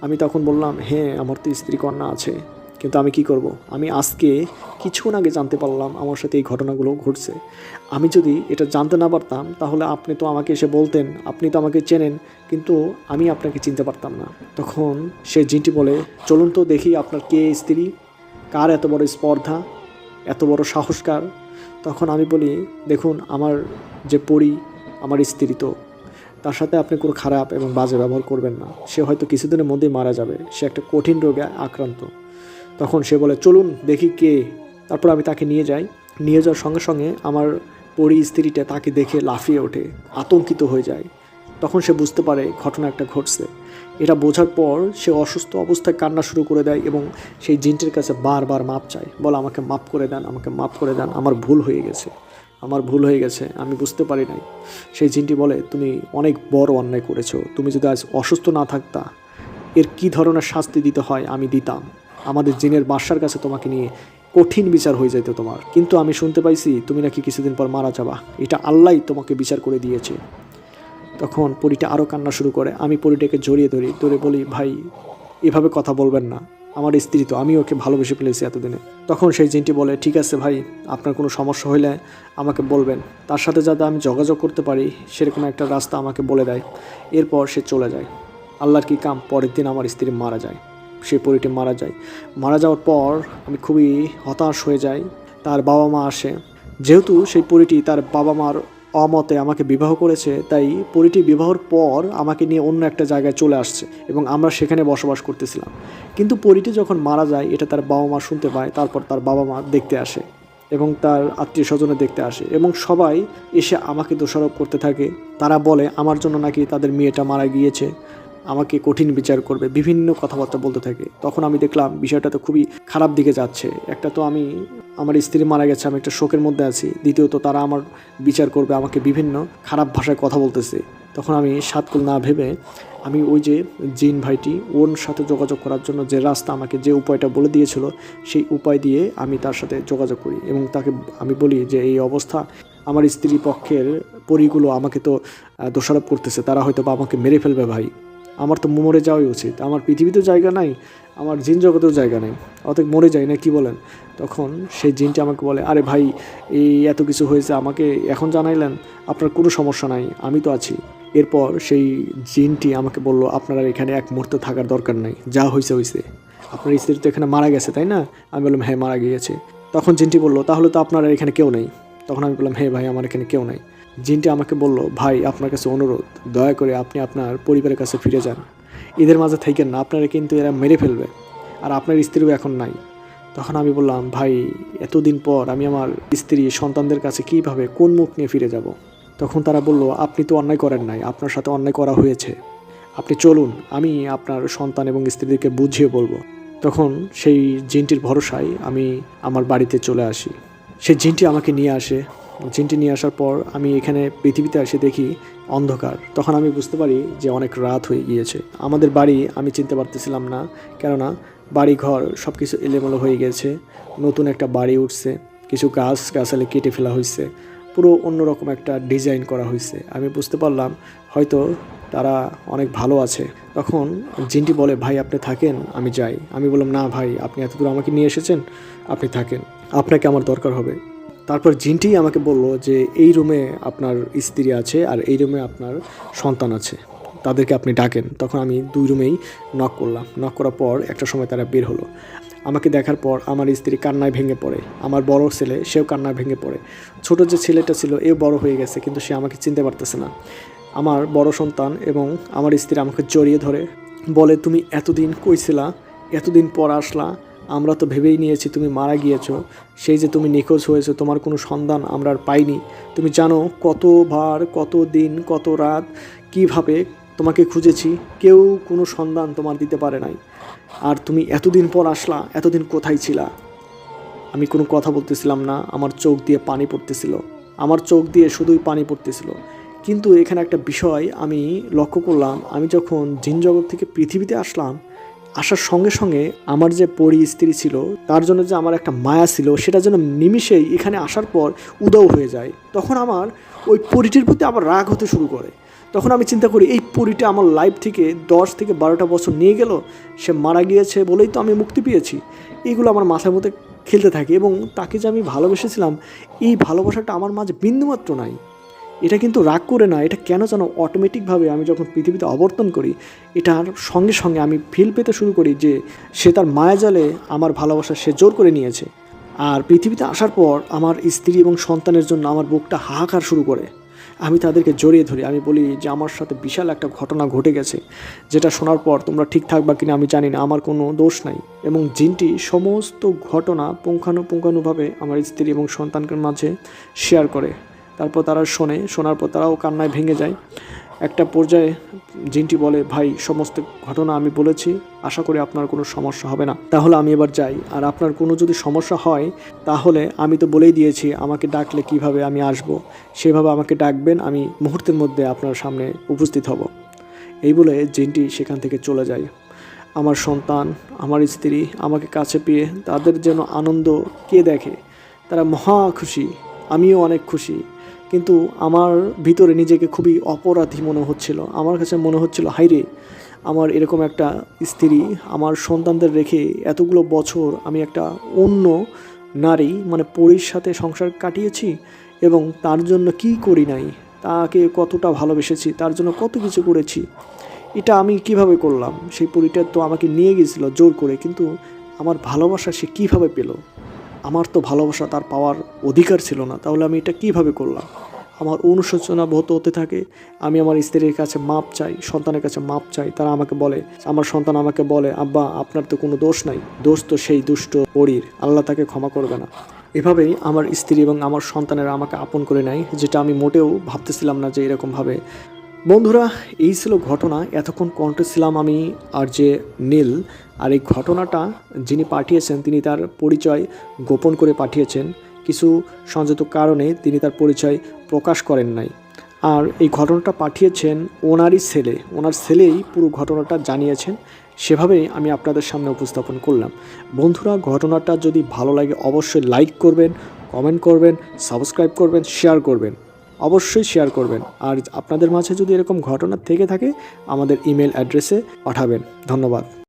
আমি তখন বললাম, হ্যাঁ আমার তো স্ত্রী কন্যা আছে, কিন্তু আমি কি করব? আমি আজকে কিছুক্ষণ আগে জানতে পারলাম আমার সাথে এই ঘটনাগুলো ঘটছে। আমি যদি এটা জানতে না পারতাম তাহলে আপনি তো আমাকে এসে বলতেন, আপনি তো আমাকে চেনেন, কিন্তু আমি আপনাকে চিনতে পারতাম না। তখন সে জিনটি বলে, চলুন তো দেখি আপনার কে স্ত্রী, কার এত বড় স্পর্ধা, এত বড় সাহসকার। তখন আমি বলি, দেখুন আমার যে পরী, আমার স্ত্রী, তো তার সাথে আপনি কোনো খারাপ এবং বাজে ব্যবহার করবেন না। সে হয়তো কিছুদিনের মধ্যেই মারা যাবে, সে একটা কঠিন রোগে আক্রান্ত। তখন সে বলে, চলুন দেখি কে। তারপর আমি তাকে নিয়ে যাই। নিয়ে যাওয়ার সঙ্গে সঙ্গে আমার পরি স্ত্রীটা তাকে দেখে লাফিয়ে ওঠে, আতঙ্কিত হয়ে যায়। তখন সে বুঝতে পারে ঘটনা একটা ঘটছে। এটা বোঝার পর সে অসুস্থ অবস্থায় কান্না শুরু করে দেয় এবং সেই জিনটির কাছে বারবার মাপ চায়, বলে আমাকে মাপ করে দেন, আমাকে মাপ করে দেন, আমার ভুল হয়ে গেছে, আমার ভুল হয়ে গেছে, আমি বুঝতে পারি নাই। সেই জিনটি বলে, তুমি অনেক বড় অন্যায় করেছো, তুমি যদি আজ অসুস্থ না থাকতা এর কী ধরনের শাস্তি দিতে হয় আমি দিতাম। আমাদের জিনের বাদশার কাছে তোমাকে নিয়ে কঠিন বিচার হয়ে যেত তোমার, কিন্তু আমি শুনতে পাইছি তুমি নাকি কিছুদিন পর মারা যাবা, এটা আল্লাহই তোমাকে বিচার করে দিয়েছে। তখন পরীটা আরও কান্না শুরু করে। আমি পরীটাকে জড়িয়ে ধরে বলি, ভাই এভাবে কথা বলবেন না, আমার স্ত্রী তো, আমি ওকে ভালোবেসে ফেলেছি এতদিনে। তখন সেই জিনটি বলে, ঠিক আছে ভাই, আপনার কোনো সমস্যা হলে আমাকে বলবেন, তার সাথে যাতে আমি যোগাযোগ করতে পারি সেরকম একটা রাস্তা আমাকে বলে দেয়। এরপর সে চলে যায়। আল্লাহর কি কাম, পরের দিন আমার স্ত্রী মারা যায়, সেই পরীটি মারা যায়। মারা যাওয়ার পর আমি খুবই হতাশ হয়ে যাই। তার বাবা মা আসে। যেহেতু সেই পরীটি তার বাবা মার অমতে আমাকে বিবাহ করেছে, তাই পরীটি বিবাহর পর আমাকে নিয়ে অন্য একটা জায়গায় চলে আসছে এবং আমরা সেখানে বসবাস করতেছিলাম। কিন্তু পরীটি যখন মারা যায় এটা তার বাবা মা শুনতে পায়, তারপর তার বাবা মা দেখতে আসে এবং তার আত্মীয় স্বজনে দেখতে আসে এবং সবাই এসে আমাকে দোষারোপ করতে থাকে। তারা বলে আমার জন্য নাকি তাদের মেয়েটা মারা গিয়েছে, আমাকে কঠিন বিচার করবে, বিভিন্ন কথাবার্তা বলতে থাকে। তখন আমি দেখলাম বিষয়টা তো খুবই খারাপ দিকে যাচ্ছে। একটা তো আমার স্ত্রী মারা গেছে, আমি একটা শোকের মধ্যে আছি, দ্বিতীয়ত তারা আমার বিচার করবে, আমাকে বিভিন্ন খারাপ ভাষায় কথা বলতেছে। তখন আমি সাতকুল না ভেবে আমি ওই যে জিন ভাইটি, ওর সাথে যোগাযোগ করার জন্য যে রাস্তা আমাকে যে উপায়টা বলে দিয়েছিল সেই উপায় দিয়ে আমি তার সাথে যোগাযোগ করি এবং তাকে আমি বলি যে এই অবস্থা, আমার স্ত্রী পক্ষের পরিগুলো আমাকে তো দোষারোপ করতেছে, তারা হয়তো বা আমাকে মেরে ফেলবে ভাই, আমার তো মরে যাওয়াই উচিত, আমার পৃথিবীতেও জায়গা নাই, আমার জিন জগতেও জায়গা নেই, অতএব মরে যাই না, কি বলেন? তখন সেই জিনটি আমাকে বলে, আরে ভাই এই এত কিছু হয়েছে আমাকে এখন জানাইলেন, আপনার কোনো সমস্যা নাই, আমি তো আছি। এরপর সেই জিনটি আমাকে বলল, আপনারা এখানে এক মুহূর্তে থাকার দরকার নাই, যা হয়েছে হয়েছে, আপনার স্ত্রী তো এখানে মারা গেছে তাই না? আমি বললাম হ্যাঁ মারা গিয়েছে। তখন জিনটি বলল, তাহলে তো আপনারা এখানে কেউ নেই। তখন আমি বললাম হ্যাঁ ভাই, আমার এখানে কেউ নাই। জিনটি আমাকে বলল, ভাই আপনার কাছে অনুরোধ, দয়া করে আপনি আপনার পরিবারের কাছে ফিরে যান, এদের মাঝে থাকেন না, আপনারা কিন্তু এরা মেরে ফেলবে, আর আপনার স্ত্রীও এখন নাই। তখন আমি বললাম, ভাই এতদিন পর আমি আমার স্ত্রী সন্তানদের কাছে কিভাবে, কোন মুখ নিয়ে ফিরে যাব? তখন তারা বলল, আপনি তো অন্যায় করেন নাই, আপনার সাথে অন্যায় করা হয়েছে, আপনি চলুন, আমি আপনার সন্তান এবং স্ত্রীদেরকে বুঝিয়ে বলবো। তখন সেই জিনটির ভরসায় আমি আমার বাড়িতে চলে আসি। সেই জিনটি আমাকে নিয়ে আসে। জিনটি নিয়ে আসার পর আমি এখানে পৃথিবীতে এসে দেখি অন্ধকার। তখন আমি বুঝতে পারি যে অনেক রাত হয়ে গিয়েছে। আমাদের বাড়ি আমি চিনতে পারতেছিলাম না, কেননা বাড়ি ঘর সব কিছু এলোমেলো হয়ে গেছে। নতুন একটা বাড়ি উঠছে, কিছু গাছালি কেটে ফেলা হয়েছে, পুরো অন্যরকম একটা ডিজাইন করা হয়েছে। আমি বুঝতে পারলাম হয়তো তারা অনেক ভালো আছে। তখন জিনটি বলে, ভাই আপনি থাকেন, আমি যাই। আমি বললাম, না ভাই, আপনি এত দূর আমাকে নিয়ে এসেছেন, আপনি থাকেন, আপনাকে আমার দরকার হবে। তারপর জিনটি আমাকে বলল যে এই রুমে আপনার স্ত্রী আছে আর এই রুমে আপনার সন্তান আছে, তাদেরকে আপনি ডাকেন। তখন আমি 2 রুমেই নক করলাম। নক করার পর একটা সময় তারা বের হলো। আমাকে দেখার পর আমার স্ত্রী কান্নায় ভেঙে পড়ে, আমার বড় ছেলে সেও কান্নায় ভেঙে পড়ে। ছোট যে ছেলেটা ছিল এ বড় হয়ে গেছে, কিন্তু সে আমাকে চিনতে পারতেছে না। আমার বড় সন্তান এবং আমার স্ত্রী আমাকে জড়িয়ে ধরে বলে, তুমি এতদিন কই ছিলা, এতদিন পর আসলা, আমরা তো ভেবেই নিয়েছি তুমি মারা গিয়েছো, সেই যে তুমি নিখোঁজ হয়েছো, তোমার কোনো সন্ধান আমরা আর পাইনি। তুমি জানো কতবার, কত দিন, কত রাত কিভাবে তোমাকে খুঁজেছি, কেউ কোনো সন্ধান তোমার দিতে পারে নাই। আর তুমি এতদিন পর আসলা, এতদিন কোথায় ছিলা? আমি কোনো কথা বলতেছিলাম না, আমার চোখ দিয়ে পানি পড়তেছিল, আমার চোখ দিয়ে শুধুই পানি পড়তেছিল। কিন্তু এখানে একটা বিষয় আমি লক্ষ্য করলাম, আমি যখন জিন জগৎ থেকে পৃথিবীতে আসলাম, আসার সঙ্গে সঙ্গে আমার যে পরি স্ত্রী ছিল তার জন্য যে আমার একটা মায়া ছিল, সেটা যেন নিমিষেই এখানে আসার পর উদাও হয়ে যায়। তখন আমার ওই পরিটির প্রতি আবার রাগ হতে শুরু করে। তখন আমি চিন্তা করি, এই পরিটা আমার লাইফ থেকে 10 থেকে 12টা বছর নিয়ে গেল, সে মারা গিয়েছে বলেই তো আমি মুক্তি পেয়েছি। এইগুলো আমার মাথার মধ্যে খেলতে থাকে এবং তাকে যে আমি ভালোবেসেছিলাম, এই ভালোবাসাটা আমার মাঝে বিন্দুমাত্র নাই। এটা কিন্তু রাগ করে না, এটা কেন যেন অটোমেটিকভাবে আমি যখন পৃথিবীতে অবর্তন করি, এটার সঙ্গে সঙ্গে আমি ফিল পেতে শুরু করি যে সে তার মায়াজালে আমার ভালোবাসা সে জোর করে নিয়েছে। আর পৃথিবীতে আসার পর আমার স্ত্রী এবং সন্তানের জন্য আমার বুকটা হাহাকার শুরু করে। আমি তাদেরকে জড়িয়ে ধরি, আমি বলি যে আমার সাথে বিশাল একটা ঘটনা ঘটে গেছে, যেটা শোনার পর তোমরা ঠিক থাকবা কিনা আমি জানি না, আমার কোনো দোষ নাই। এবং জিনটি সমস্ত ঘটনা পুঙ্খানুপুঙ্খানুভাবে আমার স্ত্রী এবং সন্তানকে মাঝে শেয়ার করে। তারপর তারা শোনার পর তারাও কান্নায় ভেঙে যায়। একটা পর্যায়ে জিনটি বলে, ভাই সমস্ত ঘটনা আমি বলেছি, আশা করি আপনার কোনো সমস্যা হবে না, তাহলে আমি এবার যাই। আর আপনার কোনো যদি সমস্যা হয় তাহলে আমি তো বলেই দিয়েছি আমাকে ডাকলে কিভাবে আমি আসব, সেভাবে আমাকে ডাকবেন, আমি মুহূর্তের মধ্যে আপনার সামনে উপস্থিত হব। এই বলে জিনটি সেখান থেকে চলে যায়। আমার সন্তান, আমার স্ত্রী আমাকে কাছে পেয়ে তাদের যেন আনন্দ কে দেখে, তারা মহা খুশি, আমিও অনেক খুশি। কিন্তু আমার ভিতরে নিজেকে খুবই অপরাধী মনে হচ্ছিল। আমার কাছে মনে হচ্ছিল, হাইরে, আমার এরকম একটা স্ত্রী, আমার সন্তানদের রেখে এতগুলো বছর আমি একটা অন্য নারী মানে পরীর সাথে সংসার কাটিয়েছি, এবং তার জন্য কি করি নাই, তাকে কতটা ভালোবেসেছি, তার জন্য কত কিছু করেছি, এটা আমি কিভাবে করলাম? সেই পরীটা তো আমাকে নিয়ে গেছিল জোর করে, কিন্তু আমার ভালোবাসা সে কীভাবে পেল? আমার তো ভালোবাসা তার পাওয়ার অধিকার ছিল না, তাহলে আমি এটা কিভাবে করলাম? আমার অনুশোচনা বোধ হতে থাকে। আমি আমার স্ত্রীর কাছে মাপ চাই, সন্তানের কাছে মাপ চাই। তারা আমাকে বলে, আমার সন্তান আমাকে বলে, আব্বা আপনার তো কোনো দোষ নাই, দোষ তো সেই দুষ্ট পরীর, আল্লাহ তাকে ক্ষমা করবে না। এভাবেই আমার স্ত্রী এবং আমার সন্তানেরা আমাকে আপন করে নেয়, যেটা আমি মোটেও ভাবতেছিলাম না যে এরকমভাবে। বন্ধুরা, এই ছিল ঘটনা। এতক্ষণ কণ্ঠে ছিলাম আমি আর যে নীল। আর এই ঘটনাটা যিনি পাঠিয়েছেন তিনি তার পরিচয় গোপন করে পাঠিয়েছেন, কিছু সংযত কারণে তিনি তার পরিচয় প্রকাশ করেন নাই। আর এই ঘটনাটা পাঠিয়েছেন ওনারই ছেলে, ওনার ছেলেই পুরো ঘটনাটা জানিয়েছেন, সেভাবেই আমি আপনাদের সামনে উপস্থাপন করলাম। বন্ধুরা, ঘটনাটা যদি ভালো লাগে অবশ্যই লাইক করবেন, কমেন্ট করবেন, সাবস্ক্রাইব করবেন, শেয়ার করবেন, অবশ্যই শেয়ার করবেন। আর আপনাদের মাঝে যদি এরকম ঘটনা থেকে থাকে আমাদের ইমেল অ্যাড্রেসে পাঠাবেন। ধন্যবাদ।